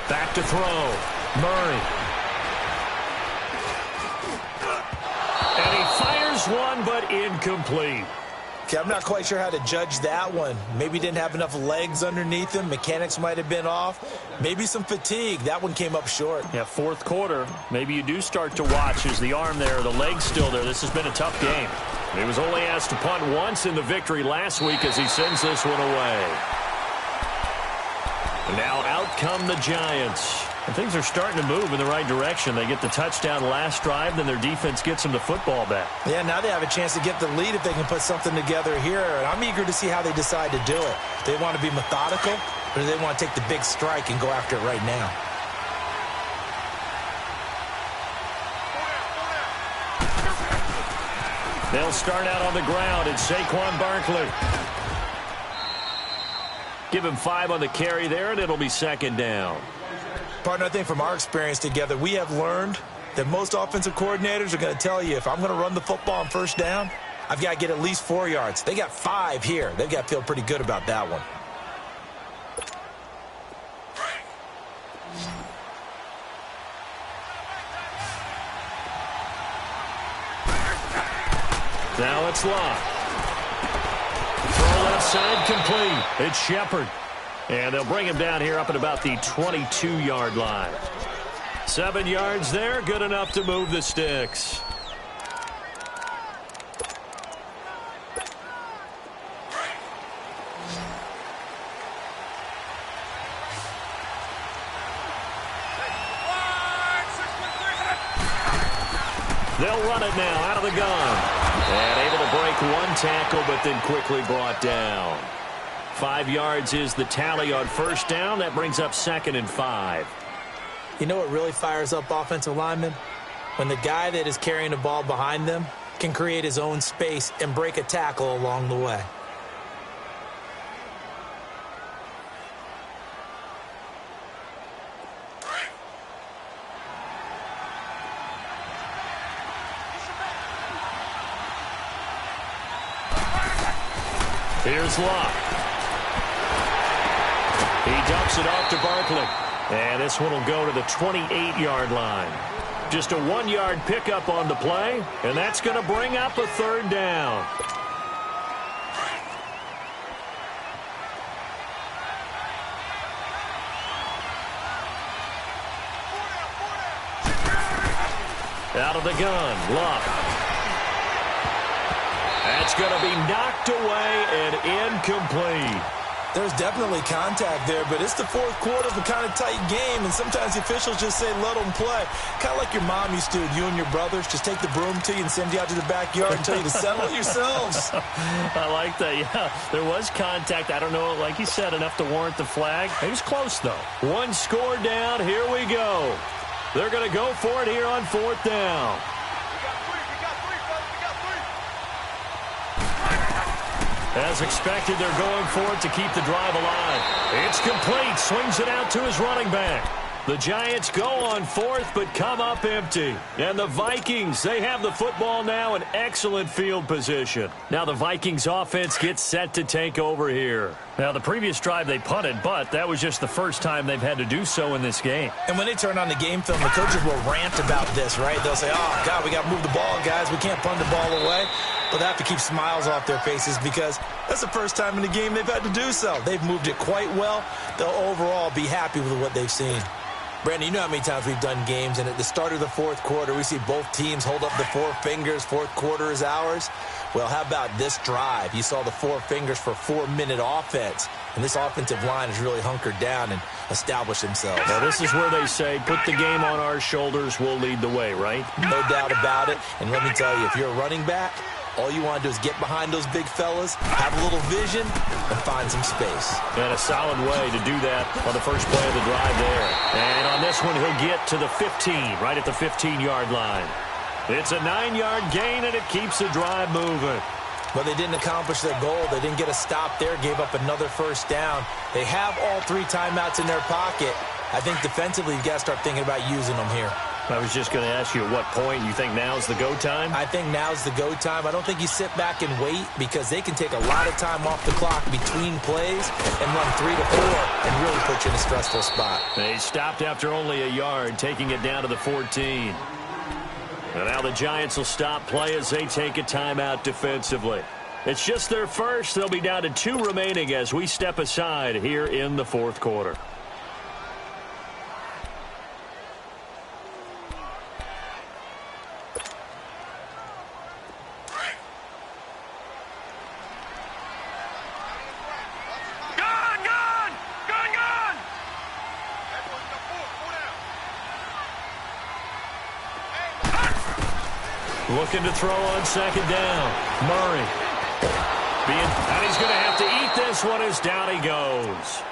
Back to throw. Murray. And he fires one, but incomplete. Okay, I'm not quite sure how to judge that one. Maybe didn't have enough legs underneath him. Mechanics might have been off. Maybe some fatigue. That one came up short. Yeah, 4th quarter. Maybe you do start to watch as the arm there, the leg's still there. This has been a tough game. He was only asked to punt once in the victory last week as he sends this one away. And now out come the Giants. And things are starting to move in the right direction. They get the touchdown last drive, then their defense gets them the football back. Yeah, now they have a chance to get the lead if they can put something together here. And I'm eager to see how they decide to do it. They want to be methodical, or do they want to take the big strike and go after it right now? They'll start out on the ground. It's Saquon Barkley. Give him 5 on the carry there, and it'll be 2nd down. Partner, I think from our experience together, we have learned that most offensive coordinators are going to tell you, if I'm going to run the football on 1st down, I've got to get at least 4 yards. They got 5 here. They've got to feel pretty good about that one. Now it's Locke. Throw left side complete. It's Shepard. And they'll bring him down here up at about the 22-yard line. 7 yards there, good enough to move the sticks. They'll run it now out of the gun. And able to break one tackle, but then quickly brought down. 5 yards is the tally on 1st down. That brings up 2nd and 5. You know what really fires up offensive linemen? When the guy that is carrying the ball behind them can create his own space and break a tackle along the way. Here's Locke. He dumps it off to Barkley. And this one will go to the 28-yard line. Just a 1-yard pickup on the play, and that's going to bring up a 3rd down. Out of the gun, Locke. That's going to be knocked away and incomplete. There's definitely contact there, but it's the 4th quarter of a kind of tight game, and sometimes the officials just say, let them play. Kind of like your mom used to, you and your brothers, just take the broom to you and send you out to the backyard and tell you to settle it yourselves. I like that, yeah. There was contact. I don't know, like you said, enough to warrant the flag. It was close, though. 1 score down. Here we go. They're going to go for it here on 4th down. As expected, they're going for it to keep the drive alive. It's complete. Swings it out to his running back. The Giants go on fourth, but come up empty. And the Vikings, they have the football now in excellent field position. Now the Vikings offense gets set to take over here. Now the previous drive they punted, but that was just the first time they've had to do so in this game. And when they turn on the game film, the coaches will rant about this, right? They'll say, oh, God, we got to move the ball, guys. We can't punt the ball away. But they have to keep smiles off their faces because that's the first time in the game they've had to do so. They've moved it quite well. They'll overall be happy with what they've seen. Brandon, you know how many times we've done games, and at the start of the fourth quarter, we see both teams hold up the four fingers, fourth quarter is ours. Well, how about this drive? You saw the four fingers for 4-minute offense, and this offensive line has really hunkered down and established themselves. Now, this is where they say, put the game on our shoulders, we'll lead the way, right? No doubt about it, and let me tell you, if you're a running back, all you want to do is get behind those big fellas, have a little vision, and find some space. And a solid way to do that on the first play of the drive there. And on this one, he'll get to the 15, right at the 15-yard line. It's a 9-yard gain, and it keeps the drive moving. But they didn't accomplish their goal. They didn't get a stop there, gave up another first down. They have all 3 timeouts in their pocket. I think defensively, you've got to start thinking about using them here. I was just going to ask you at what point you think now's the go time? I think now's the go time. I don't think you sit back and wait because they can take a lot of time off the clock between plays and run 3 to 4 and really put you in a stressful spot. They stopped after only a yard, taking it down to the 14. And now the Giants will stop play as they take a timeout defensively. It's just their first. They'll be down to 2 remaining as we step aside here in the fourth quarter. Looking to throw on second down. Murray. And he's going to have to eat this one as down he goes.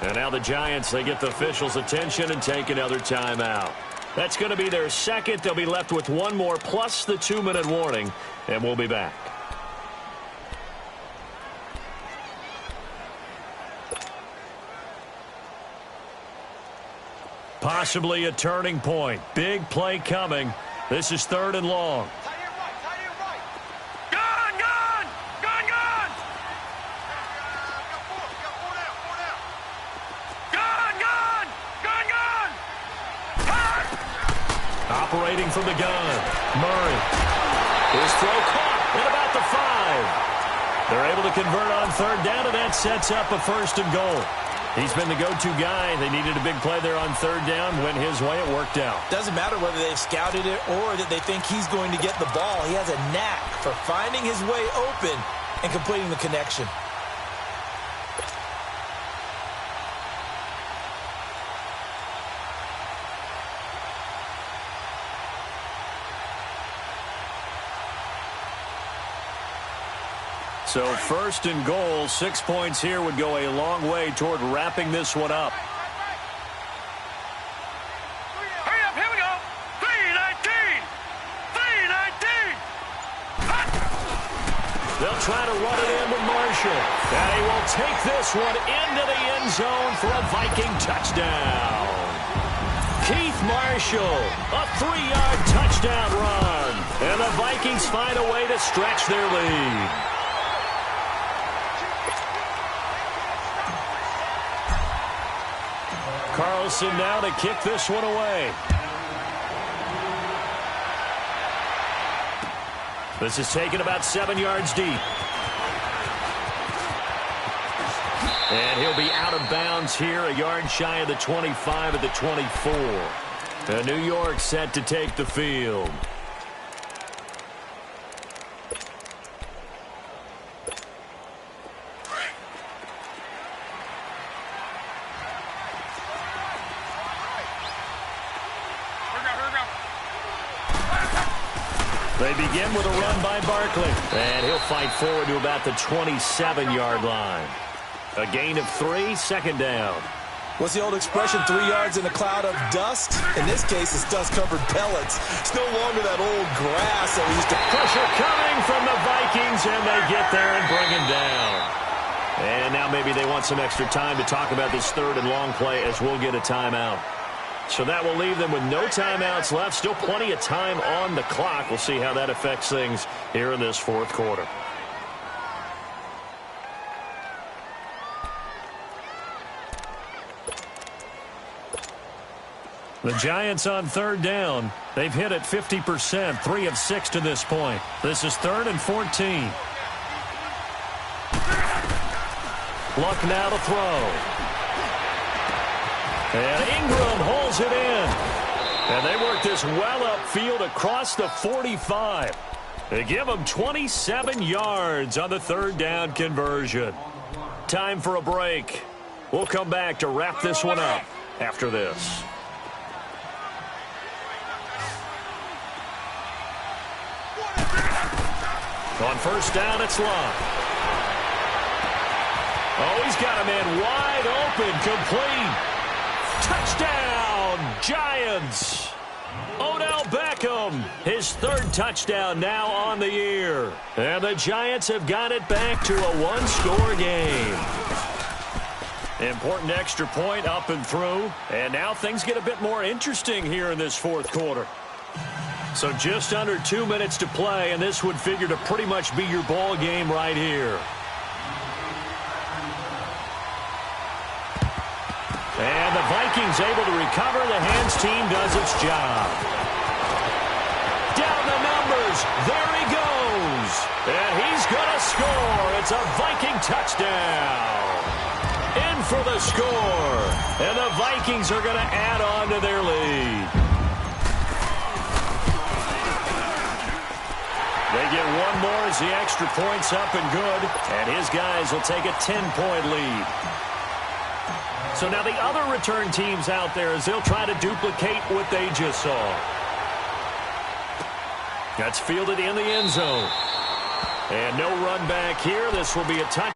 And now the Giants, they get the officials' attention and take another timeout. That's going to be their second. They'll be left with 1 more plus the 2-minute warning, and we'll be back. Possibly a turning point. Big play coming. This is 3rd and long. Operating from the gun. Murray. His throw caught at about the 5. They're able to convert on 3rd down, and that sets up a 1st and goal. He's been the go-to guy. They needed a big play there on 3rd down. Went his way. It worked out. Doesn't matter whether they've scouted it or that they think he's going to get the ball. He has a knack for finding his way open and completing the connection. So 1st and goal, 6 points here would go a long way toward wrapping this one up. Hurry up, here we go. 3:19. 3:19. They'll try to run it in with Marshall. And he will take this one into the end zone for a Viking touchdown. Keith Marshall, a 3-yard touchdown run. And the Vikings find a way to stretch their lead. Carlson now to kick this one away. This is taken about 7 yards deep. And he'll be out of bounds here, a yard shy of the 25 at the 24. And New York set to take the field. They begin with a run by Barkley. And he'll fight forward to about the 27-yard line. A gain of 3, 2nd down. What's the old expression, 3 yards in a cloud of dust? In this case, it's dust-covered pellets. It's no longer that old grass that we used to... Pressure coming from the Vikings, and they get there and bring him down. And now maybe they want some extra time to talk about this 3rd and long play as we'll get a timeout. So that will leave them with no timeouts left. Still plenty of time on the clock. We'll see how that affects things here in this fourth quarter. The Giants on third down. They've hit it 50%, 3 of 6 to this point. This is 3rd and 14. Luck now to throw. And Ingram holds it in. And they work this well upfield across the 45. They give them 27 yards on the third down conversion. Time for a break. We'll come back to wrap this one up after this. On first down, it's Luck. Oh, he's got a man wide open, complete. Touchdown, Giants. Odell Beckham, his 3rd touchdown now on the year. And the Giants have got it back to a one-score game. Important extra point up and through. And now things get a bit more interesting here in this fourth quarter. So just under 2 minutes to play, and this would figure to pretty much be your ball game right here. And the Vikings able to recover. The hands team does its job. Down the numbers. There he goes. And he's going to score. It's a Viking touchdown. In for the score. And the Vikings are going to add on to their lead. They get one more as the extra point's up and good. And his guys will take a 10-point lead. So now the other return teams out there as they'll try to duplicate what they just saw. That's fielded in the end zone. And no run back here. This will be a touchdown.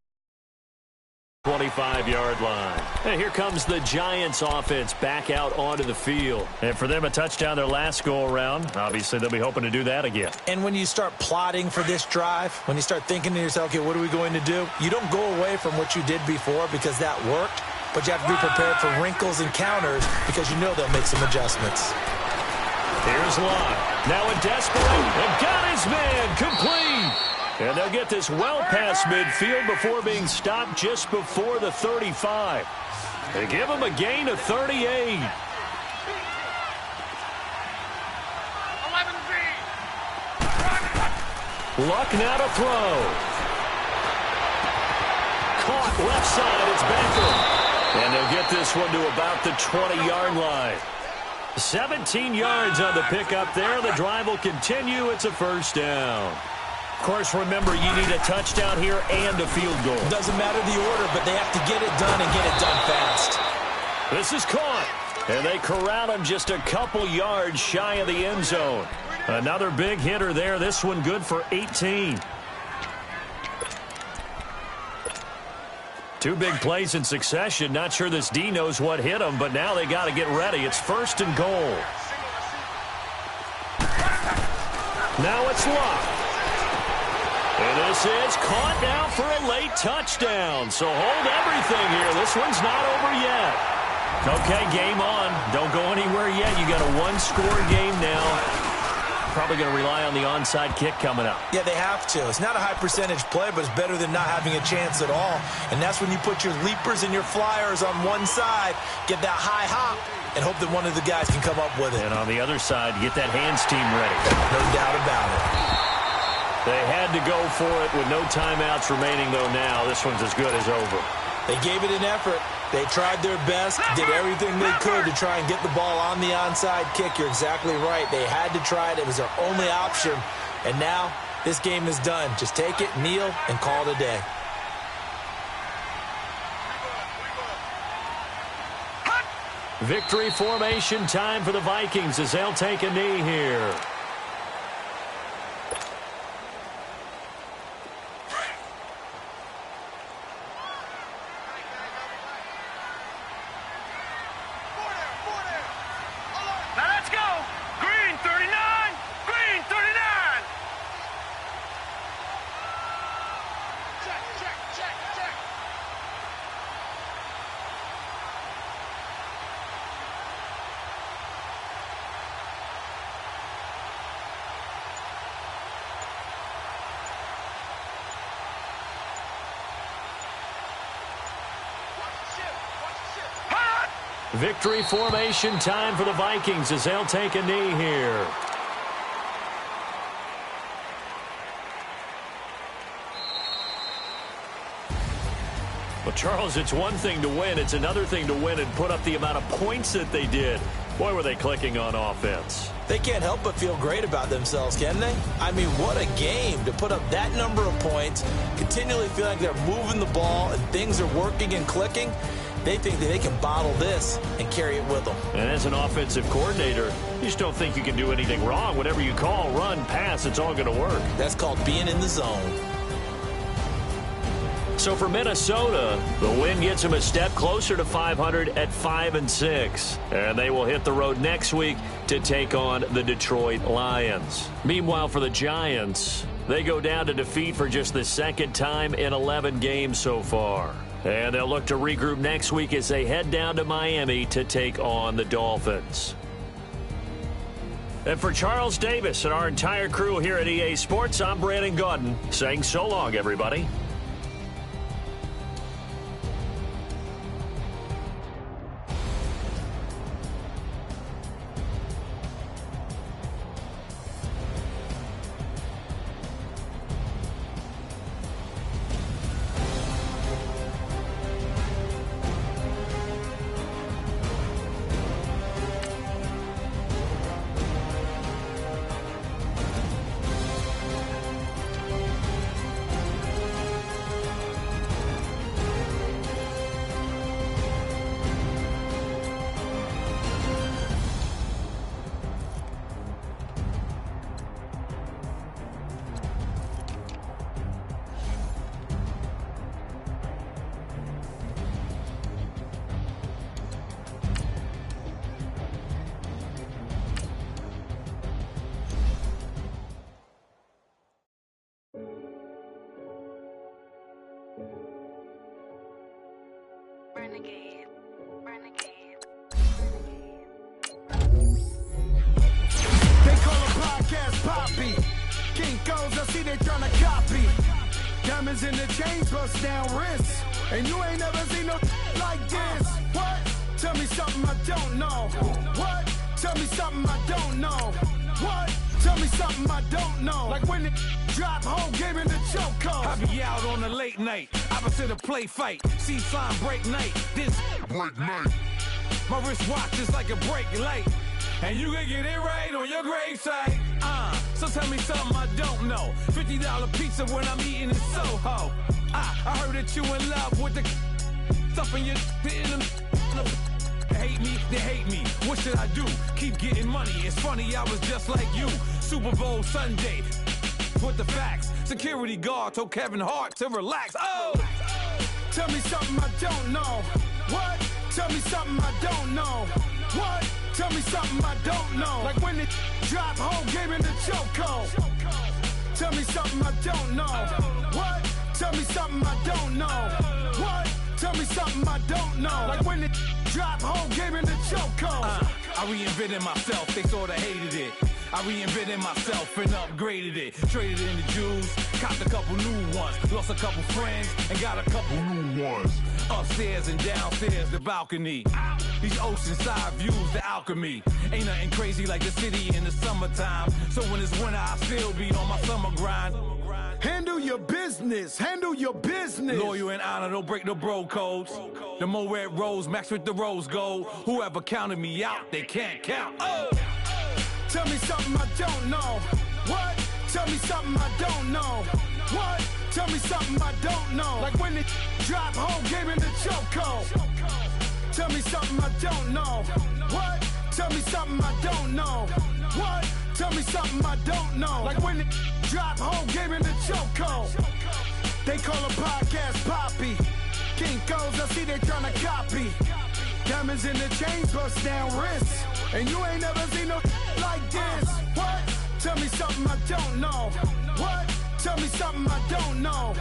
25-yard line. And here comes the Giants offense back out onto the field. And for them, a touchdown their last go-around. Obviously, they'll be hoping to do that again. And when you start plotting for this drive, when you start thinking to yourself, okay, what are we going to do? You don't go away from what you did before because that worked, but you have to be prepared for wrinkles and counters because you know they'll make some adjustments. Here's Luck. Now a desperate, and got his man complete. And they'll get this well past midfield before being stopped just before the 35. They give him a gain of 38. Luck now to throw. Caught left side. It's Beckham. And they'll get this one to about the 20-yard line. 17 yards on the pickup there. The drive will continue. It's a first down. Of course, remember, you need a touchdown here and a field goal. Doesn't matter the order, but they have to get it done and get it done fast. This is caught. And they corral him just a couple yards shy of the end zone. Another big hitter there. This one good for 18. Two big plays in succession. Not sure this D knows what hit him, but now they got to get ready. It's first and goal. Now it's Luck. And this is caught now for a late touchdown. So hold everything here. This one's not over yet. Okay, game on. Don't go anywhere yet. You got a one-score game now. Probably going to rely on the onside kick coming up. Yeah, they have to. It's not a high-percentage play, but it's better than not having a chance at all. And that's when you put your leapers and your flyers on one side, get that high hop, and hope that one of the guys can come up with it. And on the other side, get that hands team ready. No doubt about it. They had to go for it with no timeouts remaining, though, now. This one's as good as over. They gave it an effort. They tried their best, did everything they could to try and get the ball on the onside kick. You're exactly right. They had to try it. It was their only option. And now this game is done. Just take it, kneel, and call it a day. Victory formation time for the Vikings as they'll take a knee here. Victory formation time for the Vikings as they'll take a knee here. Well, Charles, it's one thing to win. It's another thing to win and put up the amount of points that they did. Boy, were they clicking on offense. They can't help but feel great about themselves, can they? I mean, what a game to put up that number of points, continually feel like they're moving the ball and things are working and clicking. They think that they can bottle this and carry it with them. And as an offensive coordinator, you just don't think you can do anything wrong. Whatever you call, run, pass, it's all going to work. That's called being in the zone. So for Minnesota, the win gets them a step closer to 500 at 5-6. And they will hit the road next week to take on the Detroit Lions. Meanwhile, for the Giants, they go down to defeat for just the second time in 11 games so far. And they'll look to regroup next week as they head down to Miami to take on the Dolphins. And for Charles Davis and our entire crew here at EA Sports, I'm Brandon Gaudin saying so long, everybody. Renegade. They call a podcast Poppy. Kinkos, I see they tryna copy. Diamonds in the chains, bust down wrists. And you ain't never seen no like this. What? Tell me something I don't know. What? Tell me something I don't know. What? Tell me something I don't know. Like when it drop, whole game in the chokehold. I be out on a late night, opposite a play fight. See sign break night, this break night. My wristwatch is like a brake light, and you can get it right on your gravesite. So tell me something I don't know. $50 pizza when I'm eating in Soho. I heard that you in love with the stuff in your hate me, they hate me. What should I do? Keep getting money. It's funny, I was just like you. Super Bowl Sunday. With the facts. Security guard told Kevin Hart to relax. Oh! Tell me something I don't know. What? Tell me something I don't know. What? Tell me something I don't know. Like when it drop, whole game in the chokehold. Tell me something I don't know. What? Tell me something I don't know. What? Tell me something I don't know. Like when it drop, whole game in the chokehold. I reinvented myself, they sorta hated it. I reinvented myself and upgraded it. Traded in the Jews, copped a couple new ones. Lost a couple friends and got a couple new ones. Upstairs and downstairs, the balcony. These oceanside views, the alchemy. Ain't nothing crazy like the city in the summertime. So when it's winter, I still be on my summer grind. Handle your business. Handle your business. Loyal and honor, don't break no bro codes. The more red rose, max with the rose gold. Whoever counted me out, they can't count. Oh! Tell me something I don't know. What? Tell me something I don't know. What? Tell me something I don't know. Like when it drop, whole game in the chokehold. Tell me something I don't know. What? Tell me something I don't know. What? Tell me something I don't know. Like when it drop, whole game in the chokehold. They call a podcast Poppy. Kinkos, I see they tryna copy. Diamonds in the chains, bust down wrists. And you ain't never seen no like this. What? Tell me something I don't know. What? Tell me something I don't know.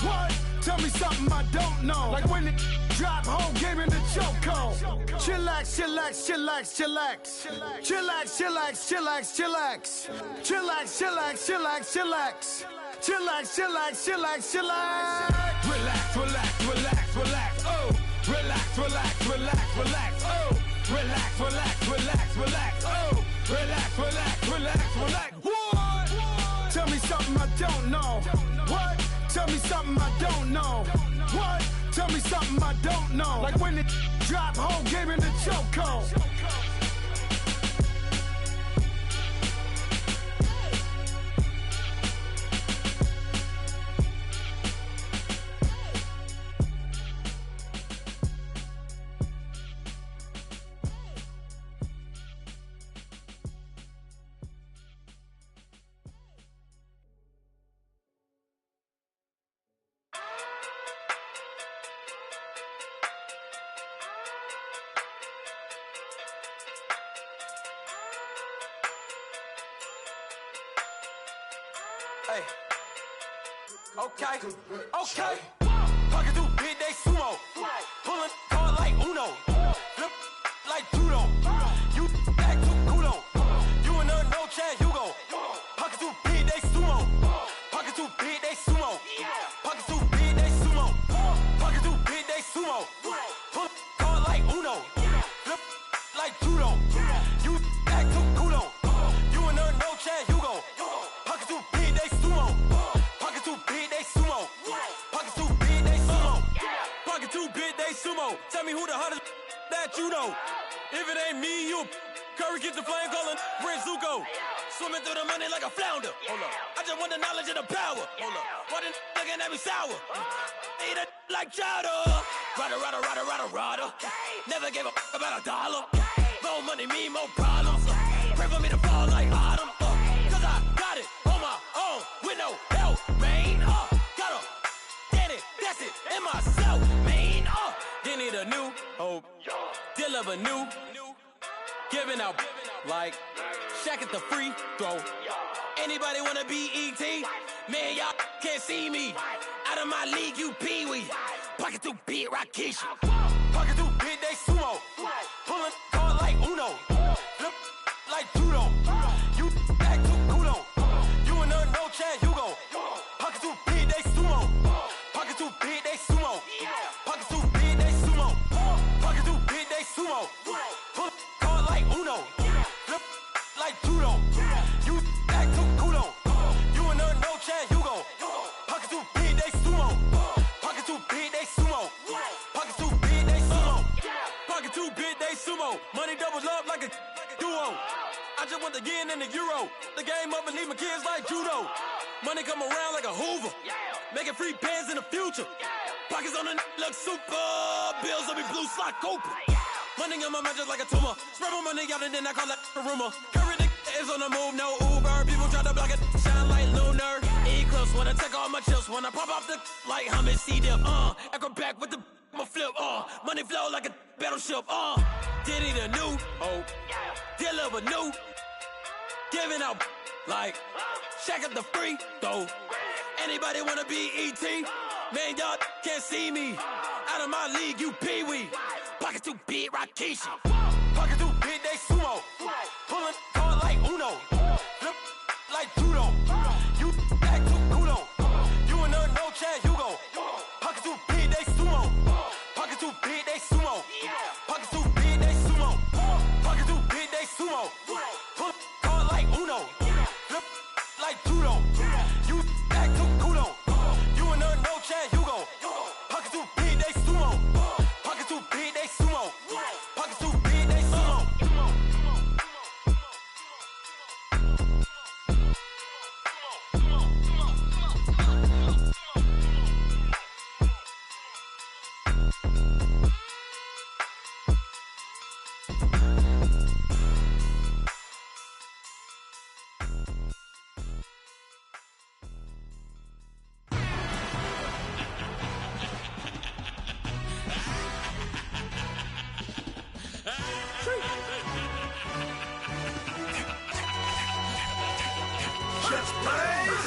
What? Tell me something I don't know. Like when it drop, whole game in the chokehold. Chillax, chillax, chillax, chillax. Chillax, chillax, chillax, chillax. Chillax, chillax, chillax, chillax. Chillax, chillax, chillax, chillax. Relax, relax, relax, relax, oh. Relax, relax, relax, relax, oh. relax. Oh, relax, relax, relax, relax. What? Tell me something I don't know. What? Tell me something I don't know. What? Tell me something I don't know. Like when it drop, whole game in the chokehold. Hey. Okay. Okay. Pocket through big day sumo. Pulling card like Uno. Flip like judo. You act too kudo. You and her no Chad Hugo. Pocket through big day sumo. Pocket through big day sumo. Pocket through big day sumo. Pocket through big day sumo. Pull card like Uno. Flip like judo. You act too kudo. You and her no Chad Hugo. Pocket through big day sumo. Pocket through big day sumo. Pocket through big day sumo. Pocket through big day sumo. Tell me who the hottest that you know. If it ain't me, you Curry get the flame calling Prince Zuko. Swimming through the money like a flounder. Hold up. I just want the knowledge and the power. Hold up. Why the looking at me sour? Eat it like chowder. Rada, rada, rada, rada, rada. Never gave a about a dollar. More money mean more problems. Pray for me to fall like autumn. Cause I got it on my own with no help, man. Got a daddy, that's it, in myself, man. They need a new hope. Deal of a new. Giving out like Shaq at the free throw. Anybody wanna be E.T.? Man, y'all can't see me. Out of my league, you pee-wee. Pocket through beat Rakishi. Pocket through big day sumo. Pulling card like Uno. Flip like judo. You act too kudo. You and her no Chad Hugo. Pocket through big day sumo. Pocket through big day sumo. Pocket through big day sumo. Pocket through big day sumo. Pull card like Uno. Flip like judo. You act too kudo. You and her no Chad Hugo. Pocket through big day sumo. Pocket through big day sumo. Pocket through big day sumo. Pocket through big day sumo. Money doubles up like a duo. I just want the yen and the euro. The game up and leave my kids like judo. Money come around like a Hoover. Making free bands in the future. Pockets on the look super. Bills will be blue slot Cooper. Money on my mind just like a tumor. Spread my money out and then I call that a rumor. Curry the is on the move, no Uber. People try to block it, shine like lunar. Eclipse wanna take all my chips. Wanna pop off the like hummus, see them. Echo back with the my flip. Money flow like a battleship. Did it a new hope. Deal of a new. Giving out like Shaq at the free throw. Anybody wanna be E.T.? Man, y'all can't see me. Out of my league, you pee-wee. Pocket too big, Rakishi. Pocket too big, they sumo. Pulling card like Uno. Flip like judo. You act too kudo. You and her no Chad Hugo. Pocket too big, they sumo. Pocket too big, they sumo. Pocket too big, they sumo. Pocket too big, they sumo. Pull card like Uno. Flip like judo. You act too kudo. You and her no Chad Hugo. Pocket too big, they sumo. Pocket too big, they sumo. Pocket too big, they sumo.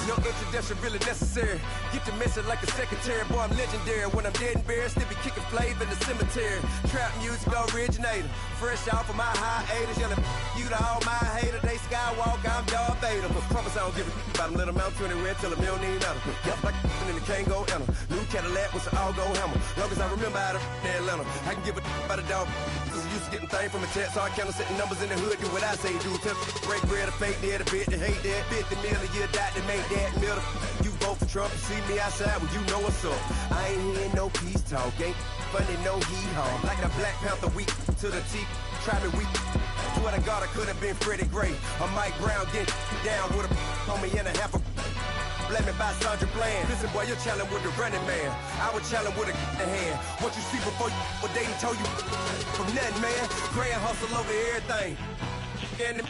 No introduction really necessary. Get the message like a secretary. Boy, I'm legendary. When I'm dead and buried, still be kicking flavor in the cemetery. Trap music originator. Fresh off of my hiatus. Yelling you to all my haters. They skywalk, I'm Darth Vader. later. Promise I don't give a about him. Let him out to anywhere till him don't need matter. Yep, like and the can't go enter. New Cadillac with an all-go hammer. Long as I remember how to Atlanta, I can give a about a dog. Cause used to getting things from a text, so I count setting numbers in the hood. Do what I say, do. Tell break bread, a fake dead, a bit to hate that. 50 million a year, die to make that middle. You vote for Trump, you see me outside, well, you know what's up. I ain't hearing no peace talk, ain't funny, no hee-haw. Like the Black Panther weak to the teeth, try me weak. Swear to God, I could have been Freddie Gray. Or Mike Brown get down with a homie and a half a blame me by Sandra Bland. Listen, boy, you're challenging with the running man. I was challenging with a hand. What you see before you, what they told you from nothing, man. Grand hustle over everything. And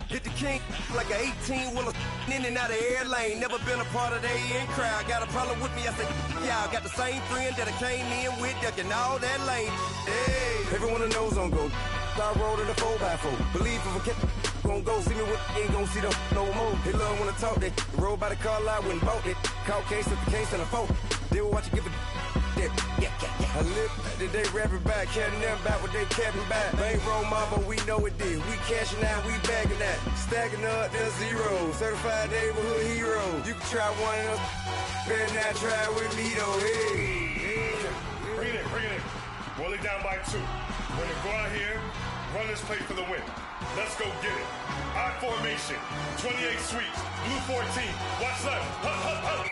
hit the king like an 18-wheeler in and out of air lane. Never been a part of the in crowd. Got a problem with me, I say, y'all got the same friend that I came in with, ducking all that lane. Hey, everyone that knows on go. I rolled in a 4x4. Believe if I kept gon' go see me with ain't gon' see them no more. They love when I talk, they roll by the car lot when bought it. Caught case at the case and a phone. They will watch you give it that. I live today rapping back, carrying them back what they capping back. Ain't roll mama, we know it did. We cashing out, we bagging that. Stacking up, there's zero. Certified neighborhood hero. You can try one of them, better not try with me though. Hey. Bring it in. Roll it down by 2. We're gonna go out here, run this play for the win. Let's go get it. I formation, 28 sweeps, blue 14. Watch left. Hup.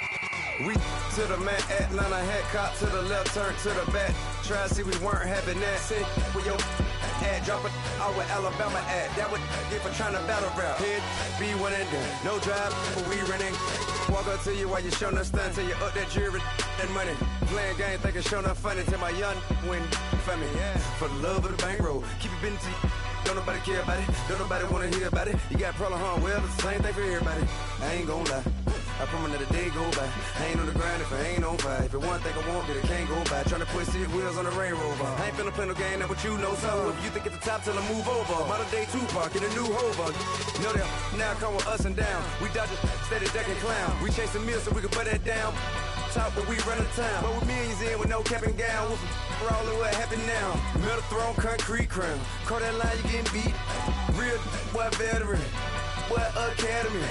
We to the man, Atlanta had caught to the left, turn to the back. Try to see we weren't having that. Sit with your ad, drop it out with Alabama ad. That would get for trying to battle rap. Head, be one and done. No drive, but we running. Walk up to you while you showing us stun till you up that jewelry and money. Playing game, thinking showing up funny till my young win for me. Yeah. For the love of the bankroll, keep it been to you. Don't nobody care about it. Don't nobody wanna hear about it. You got a problem, huh? Well, it's the same thing for everybody. I ain't gon' lie. I promise that a day go by. I ain't on the grind if I ain't on fire. If it one thing I want, then it can't go by. Tryna put 6 wheels on the Range Rover. I ain't finna play no game, that what you know. So if you think at the top, tell them move over. Modern day Tupac in a new Hover. Know that now come with us and down. We dodge it, steady decking clown. We chasing meals so we can put that down. Top, but we run the town. But with millions in with no cap and gown. We're all in what happened now. Metal throne, concrete crown. Call that line, you getting beat. Real boy veteran. Boy academy.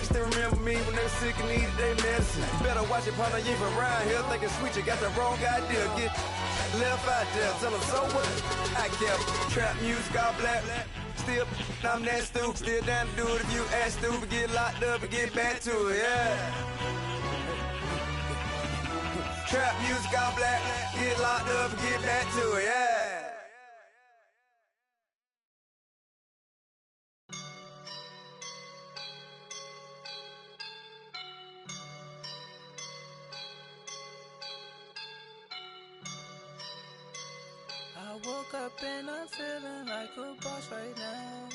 Still remember me when they sick and needed their medicine. Better watch it, partner, you ain't from around here thinking sweet, you got the wrong idea. Get left out there, tell them so what? I kept trap music all black. Still, I'm that stupid. Still down to do it if you act stupid. Get locked up and get back to it, yeah. Trap music all black. Get locked up and get back to it, yeah. I woke up and I'm feeling like a boss right now.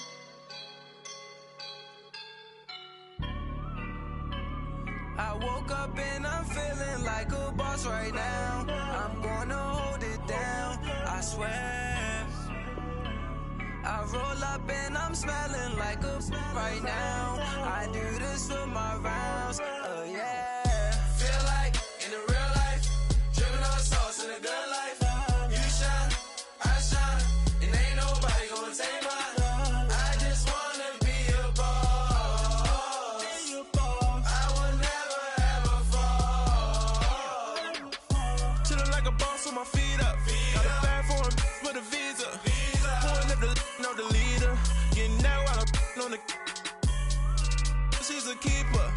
I woke up and I'm feeling like a boss right now. I'm gonna hold it down, I swear. I roll up and I'm smelling like a right now. I do this for my rounds, oh yeah. Feel like in the real life, dripping on sauce in a good life. She's a keeper.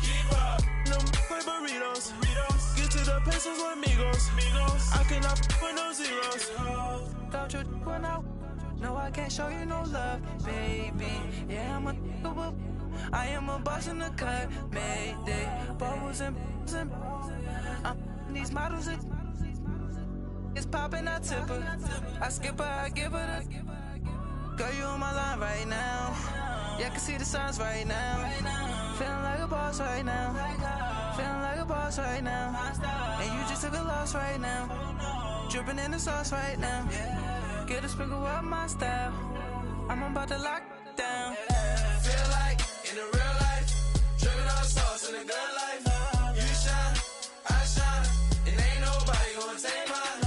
No burritos. Get to the pesos with amigos. I cannot with no zeros. Don't you run out? No, I can't show you no love, baby. Yeah, I am a boss in the cut, mayday. Bubbles and these models. It's popping, I tip her. I skip her, I give her the. Girl, you on my line right now. Yeah, I can see the signs right now. Feeling like a boss right now. Feeling like a boss right now. And you just took a loss right now. Dripping in the sauce right now. Get a sprinkle up my style. I'm about to lock down. Feel like in the real life, dripping on sauce in the good life. You shine, I shine, and ain't nobody gonna take mine.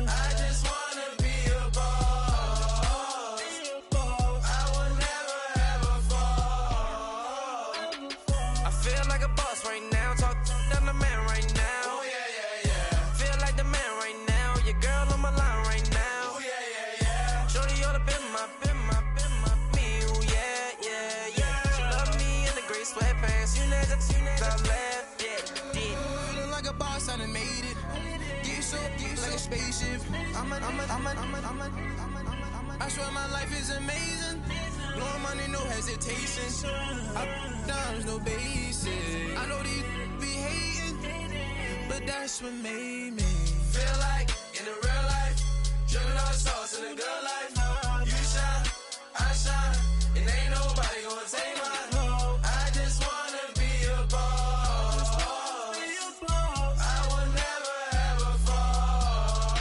I just wanna be a boss. I will never ever fall. Top left, yeah, did. Feeling like a boss, I done made it. Get so like a spaceship. I swear my life is amazing. Blowing money, no hesitation. Up, downs, no basic. I know these be hating, but that's what made me feel like in the real life. Dripping all the sauce in the good life. You shine, I shine, and ain't nobody gonna take mine. I just wanna be a boss. I will never ever fall.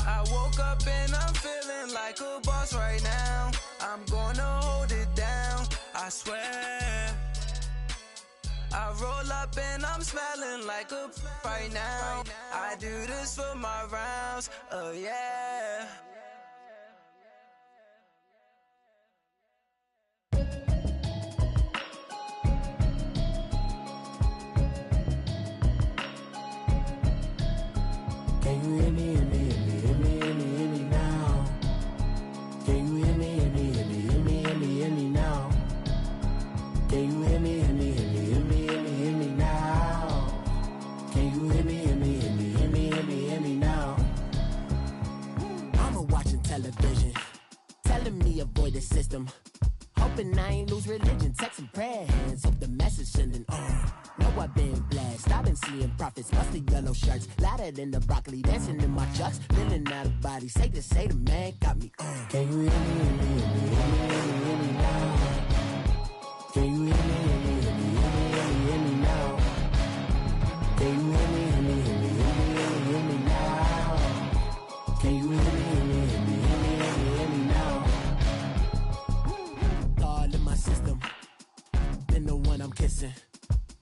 I woke up and I'm feeling like a boss right now. I'm gonna hold it down, I swear. I roll up and I'm smelling like a right now. I do this for my rounds, oh yeah. Can you hear me, hear me, hear me, hear me, hear me, hear me now? Can you hear me, hear me, hear me, hear me, hear me, hear me now? Can you hear me, hear me, hear me, hear me, hear me, hear me now? Can you hear me, hear me, hear me, hear me, hear me, hear me now? Mama watching television, telling me avoid the system. Hoping I ain't lose religion, texting prayer hands, hope the message sending on. Know I've been blessed, I've been seeing prophets, mustard yellow shirts, louder than the broccoli, dancing in my chucks, feeling out of body, say the man got me on. Can you hear me, hear me, hear me, hear me, hear me, hear me now? Can you hear me, hear me, hear me, hear me, hear me, hear me now? Can you hear me, hear me, hear me, hear me, hear me, hear me now? Can you hear me, hear me, hear me, hear me, hear me, hear me now? All in my system, then the one I'm kissing.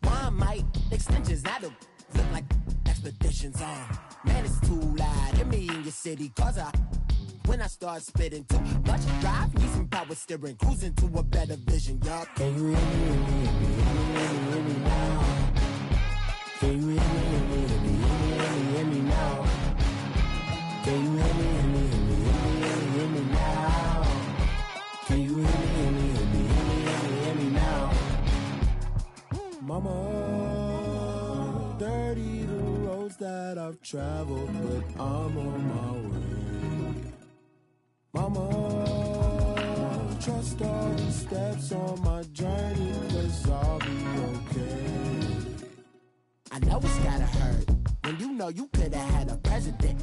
One might extensions that'll look like expeditions on. Man, it's too loud. Hear me in your city, cause when I start spitting too much drive, need some power steering, cruising to a better vision, y'all. Can you hear me, hear me, hear me, hear me, hear me, hear me now? Can you hear me, hear me, hear me, hear me, hear me, hear me now? Can you hear me, hear me, hear me, hear me, hear me, hear me now? Can you hear me, hear me, hear me, hear me, hear me, hear me now? Mama, dirty the roads that I've traveled, but I'm on my way. Mama, trust all the steps on my journey, 'cause I'll be okay. I know it's gotta hurt when you know you could've had a president.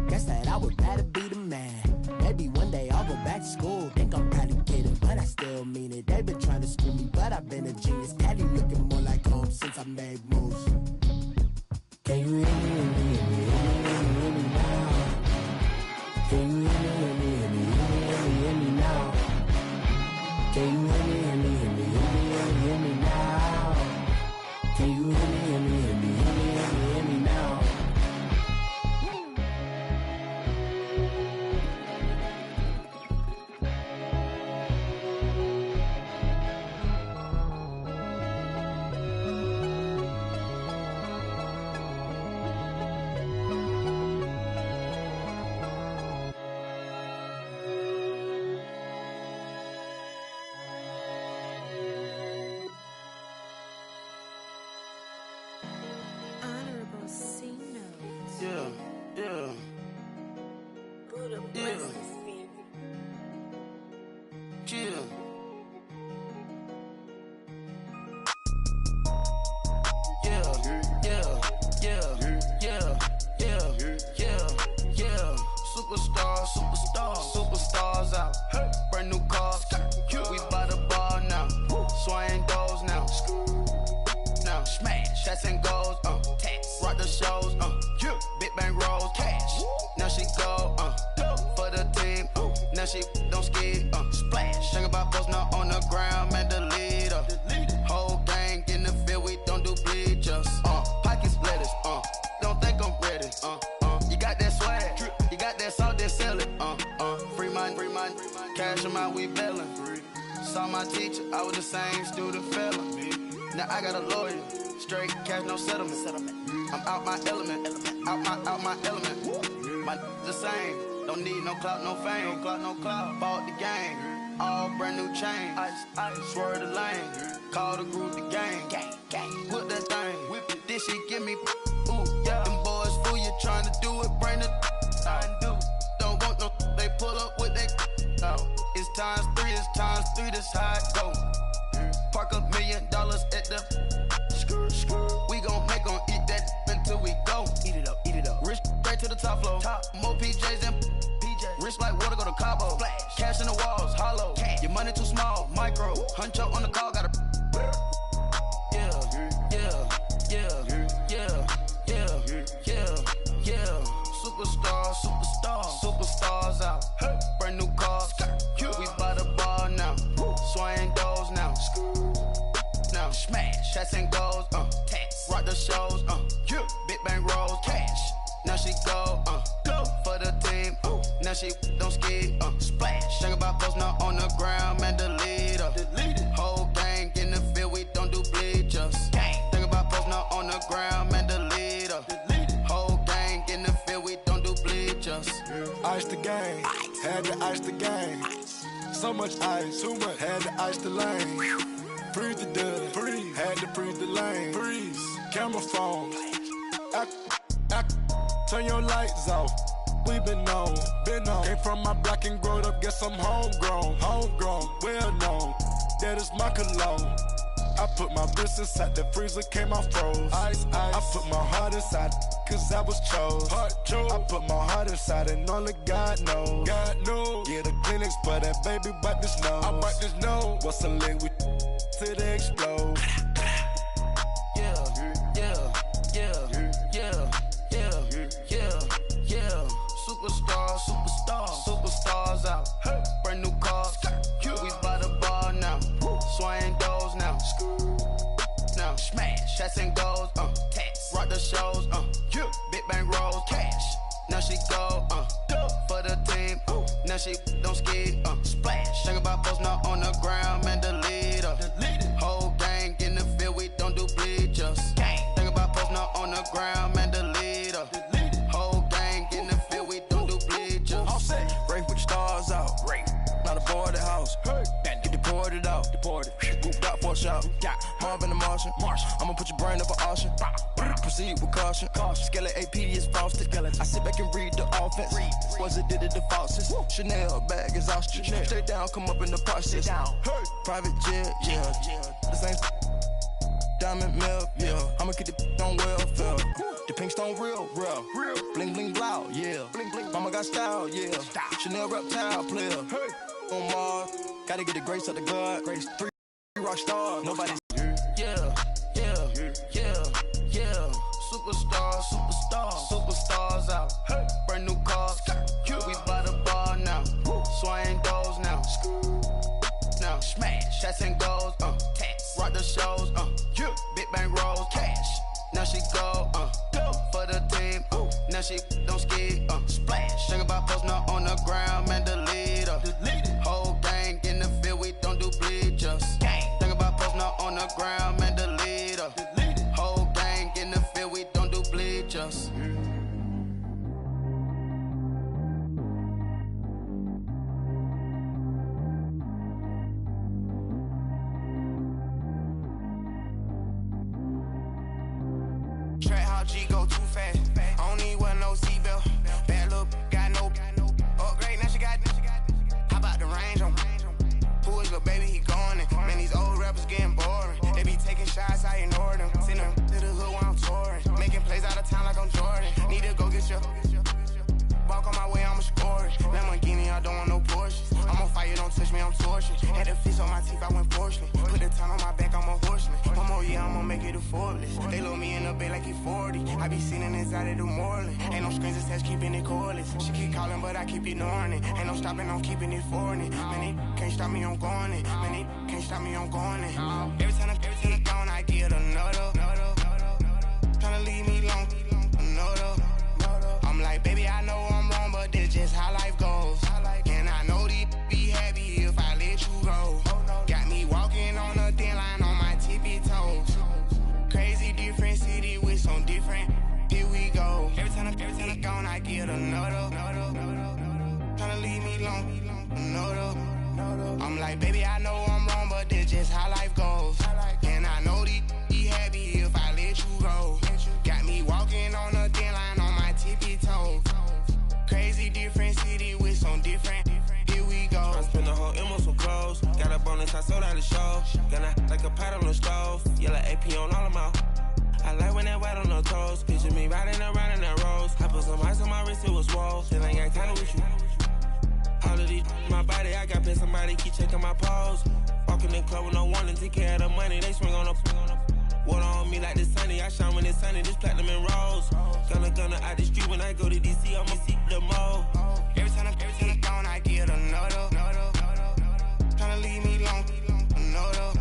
Guess that I would rather be the man. Maybe one day I'll go back to school. Think I'm probably kidding, but I still mean it. They've been trying to screw me, but I've been a genius. Caddy looking more like home since I made moves. Can you hear me, hear me, hear me, hear me, hear me, hear me now? Can you hear me, hear me, hear me, hear me, hear me, hear me now? Can you hear me, hear me, hear me, hear me, hear me, hear me now? Can you hear me, hear me, hear me, hear me, hear me, hear me now? Superstars out, brand new cars. We by the bar now, swaying goals now. Now smash, shots and goals, rock the shows, big bang rolls, cash. Now she go, for the team, now she don't ski, splash. Think about posting up on the ground, man, the leader. Whole gang in the field, we don't do bleachers. Pockets lettuce, don't think I'm ready, you got that swag, you got that salt, that sell it, free mind, cash amount, we bailin'. Saw my teacher, I was the same student fella. Now I got a lawyer, straight cash, no settlement. I'm out my element, out my element. My the same, don't need no clout, no fame, bought the game. all brand new chain. Ice, swerve the lane. Call the group the gang. Whip that thing. Whip it. This shit give me. Ooh, yeah. Them boys fool you trying to do it. Bring the. Don't want no. They pull up with they. It's times 3. It's times 3. This how it go. Park $1 million at the. We gon' make 'em eat that until we go. Eat it up, eat it up. Rich straight to the top floor. More PJs than PJ. Rich like water, go to Cabo. Splash. Cash in the walls, hollow. Cash. Your money too small, micro. Huncho on the call, got a. Yeah. Superstars out. Brand new cars. We by the bar now. Swaying doors now. Now smash. Shots and goals. Rock the shows. Big bang rolls. Cash. Now she go. For the team. Now she don't ski. Splash. Think about post now on the ground. Man, delete her. Whole gang in the field. We don't do bleachers. Think about post now on the ground. Man, delete her. Whole gang in the field. We don't do bleachers. Ice the game. Had to ice the game. So much ice. Too much. Had to ice the lane. Freeze the dud. Freeze. Had to freeze the lane. Freeze. Camera phone. Turn your lights off. We been on. Came from my block and growed up. Guess I'm homegrown. Well known. That is my cologne. I put my wrist inside the freezer, came out froze. Ice. I put my heart inside, cause I was chose. I put my heart inside and only God knows. Get the clinics for that baby, bite this nose. I bite this nose. What's a link with till they explode? Superstars out. Brand new cars. We by the bar now. Swaying doors now. Now smash. Shots and goals. Rock the shows. Big bang rolls. Cash. Now she go. For the team. Now she don't ski. Splash. Think about post now on the ground. Man, delete her. Whole gang in the field. We don't do bleachers. Think about post now on the ground. Man, delete her. Whole gang in the field. We don't do bleachers. All set. Break with the stars out. Not a board the house. Get deported out. Moved out for a shot. Marvin the Martian. I'ma put your brain up for auction. Proceed with caution. Skeleton AP is frosted. I sit back and read the offense. Was it did it the falsest? Chanel bag is ostrich. Stay down, come up in the process. Private jet, yeah. The same diamond milk, yeah. I'ma get the on welfare. The pink stone real. Bling bling blow, yeah. Mama got style, yeah. Chanel reptile player. On Mars, gotta get the grace of the God. Grace 3 rock stars. Nobody's yeah. Superstars out. Brand new cars. We by the bar now. Swaying doors now. Now smash. Shots and goals. Rock the shows. Big bang rolls. Cash. Now she go. For the team. Now she don't ski. Splash. Think about post now on the ground. Man, delete her. Whole gang in the field. We don't do bleachers. Think about post now on the ground. Man, delete her. Whole gang in the field. We don't do bleachers. Track how G go too fast. I don't need wear no seatbelt. Bad look, got no upgrade. Now she got. How about the range on? Who is the baby? He gone. Man, these old rappers getting boring. They be taking shots, I ignore them. Send them to the hood while I'm touring. Making plays out of town like I'm Jordan. Need to go get your. Walk on my way, I'ma score it. Lamborghini, I don't want no Porsches. I'm on fire, don't touch me, I'm torching. Had the fish on my teeth, I went fortunate. Put the time on my back, I'm a horseman. One more year, I'ma make it a Forbes. They load me in the bay like he 40. I be sitting inside of the Moreland. Ain't no screens attached, keeping it cordless. She keep calling, but I keep ignoring it. Ain't no stopping, I'm keeping it foreign it. Man, they can't stop me, I'm going it. Man, they can't stop me, I'm going it. Every time I'm gone, I get another. Tryna leave me long, another. I'm like, baby, I know I'm wrong, but this just how life goes. And I know these be happy if I let you go. Got me walking on a thin line on my tippy toes. Crazy different city with some different. Here we go. Every time I'm gone, I get another. Tryna leave me long, another. I'm like, baby, I know I'm wrong, but this just how life goes. And I know these be happy if I let you go. Got me walking on a thin line on my tippy toes. Crazy different city with some different. Here we go. I spent the whole M on some clothes. Got a bonus, I sold out the show. Gonna like a pot on the stove. Yellow AP on all of my. I like when that white on the toes. Picture me riding around in that rose. I put some ice on my wrist, it was swole. Still ain't got time with you. All of these, my body, I got pay somebody keep checking my pose. Walking in club with no warning, take care of the money. They swing on the. Water on me like the sunny, I shine when it's sunny, this platinum and rose. Gonna out the street when I go to DC, I'ma see the mo. Every time I'm gone, I get another. Tryna leave me long, another.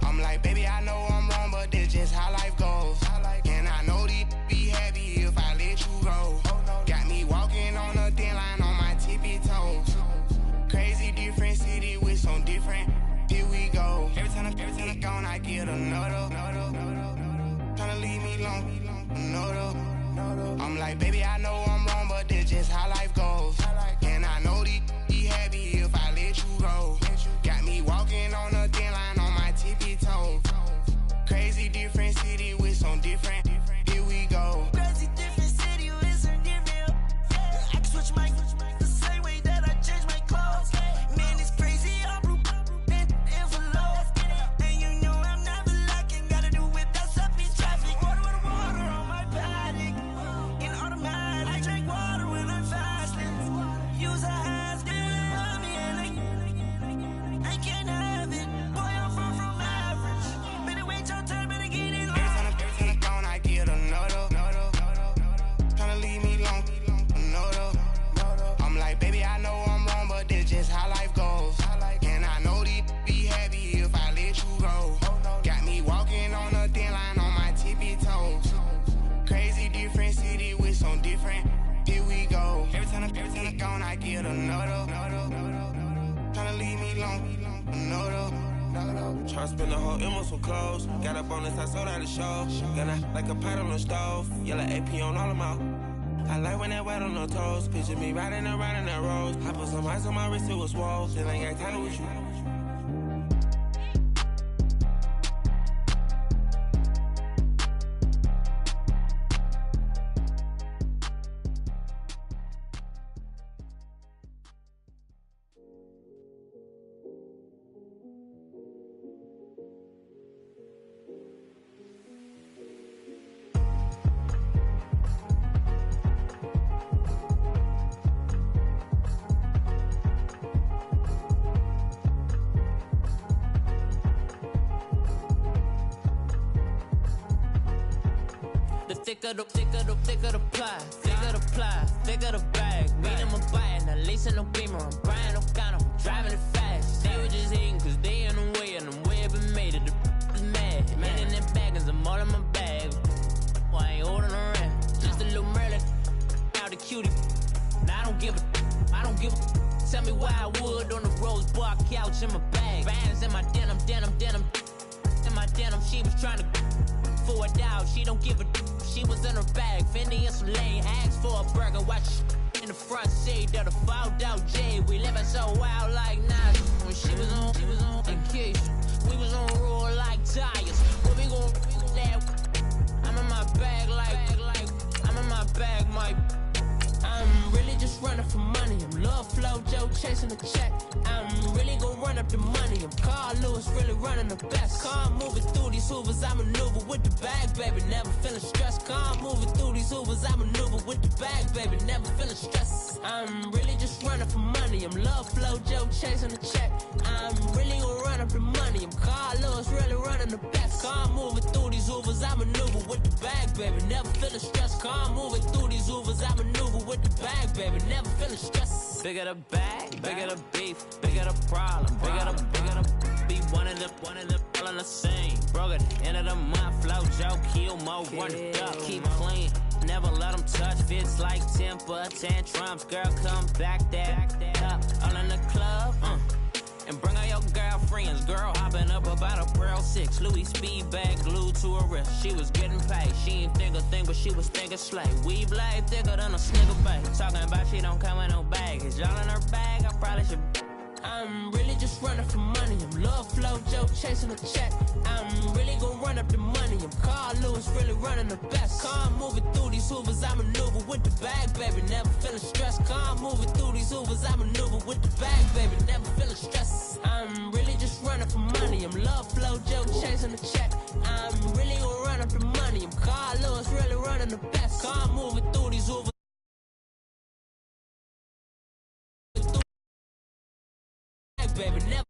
I'm like, baby, I know I'm wrong, but this just how life goes. And I know these be happy if I let you go. Got me walking on a thin line on my tippy toes. Crazy different city with some different. Here we go. Every time I'm gone, I get another. Tryna leave me long, another. I'm like, baby, I know I'm wrong, but this just how life goes. And I know these be happy if I let you go. Got me walking on a thin line on my tippy toes. Crazy different city with some different. Here we go. Crazy different city with some different. I can switch my the same way that I change my clothes. Man, it's crazy. I'm blue and envelope. And you know I'm never lacking. Gotta do without stopping traffic. Water on my body. In automatic. I drink water when I'm fasting. Use a hands, give me and I can't have it. Boy, I'm far from average. Better wait your turn, better get it on. Every time I'm gone, I get another. Tryna leave me long, another. I'm like, baby, I know I'm wrong, but this just how life goes. And I know these be happy if I let you go. Got me walking on a thin line on my tippy toes. Crazy different city with some different. Here we go. Every time I'm gone, I get another. Tryna leave me long, another. Tryna spend the whole M on some clothes. Got a bonus, I sold out the show. Gonna like a pot on the stove. Yellow AP on all of my. I like when that white on the toes. Picture me riding around in that rose. I put some ice on my wrist, it was swole. Still ain't got time with you. Thicker the pie, thicker the bag. Meet them a buying, the lace in the beamer. I'm buying no gun, I'm driving it fast. They were just hating cause they in the way, and the way it been made it, the is mad. Man in them baggins, I'm all in my bag. I ain't holding around, just a little Merlin, out the cutie. Now I don't give a, tell me why I would on the rose bar couch in my bag. Bands in my denim, in my denim, she was trying to for a doubt, she don't give a she was in her bag, Fendi and some lane hags for a burger, watch in the front seat of the fouled out J. We living so wild like Nas. When she was on vacation, we was on roll like tires. What we gon' that? I'm in my bag like I'm in my bag, Mike. I'm really just running for money. I'm love flow, Joe chasing the check. I'm really gon' run up the money. I'm Carl Lewis, really running the best. Car moving through these hoovers, I maneuver with the bag, baby. Never feeling stressed. Car moving through these hoovers, I maneuver with the bag, baby. Never feeling stressed. I'm really just running for money. I'm love flow, Joe chasing the check. I'm really gon' run up the money. I'm Carl Lewis, really running the best. Car moving through these hoovers, I maneuver with the bag, baby. Never feeling stressed. Car moving through these hoovers, I maneuver with the bag, baby. Never feeling stressed. Bigger the bag, bigger the beef, bigger the problem, bigger the be one of the all in the same. Broke at the end of the month, flow, Joe, kill, mo, run it up, keep clean. Never let them touch, fits like temper tantrums. Girl, come back that up, all in the club, and bring all your girlfriends. Girl hopping up about a Pearl 6 Louis speed bag glued to her wrist. She was getting paid, she ain't think a thing, but she was thinking slay. We blade thicker than a snicker bag. Talking about she don't come with no baggage. All in her bag, I probably should. I'm really really just running for money. I'm love flow, Joe chasing a check. I'm really gonna run up the money. I'm Carl Lewis, really running the best. Car moving through these Hoovers, I maneuver with the bag, baby. Never feeling stressed. Car moving through these Hoovers, I maneuver with the bag, baby. Never feeling stressed. I'm really just running for money. I'm love flow, Joe chasing the check. I'm really gonna run up the money. I'm Carl Lewis, really running the best. Car moving through these Hoovers. Baby, never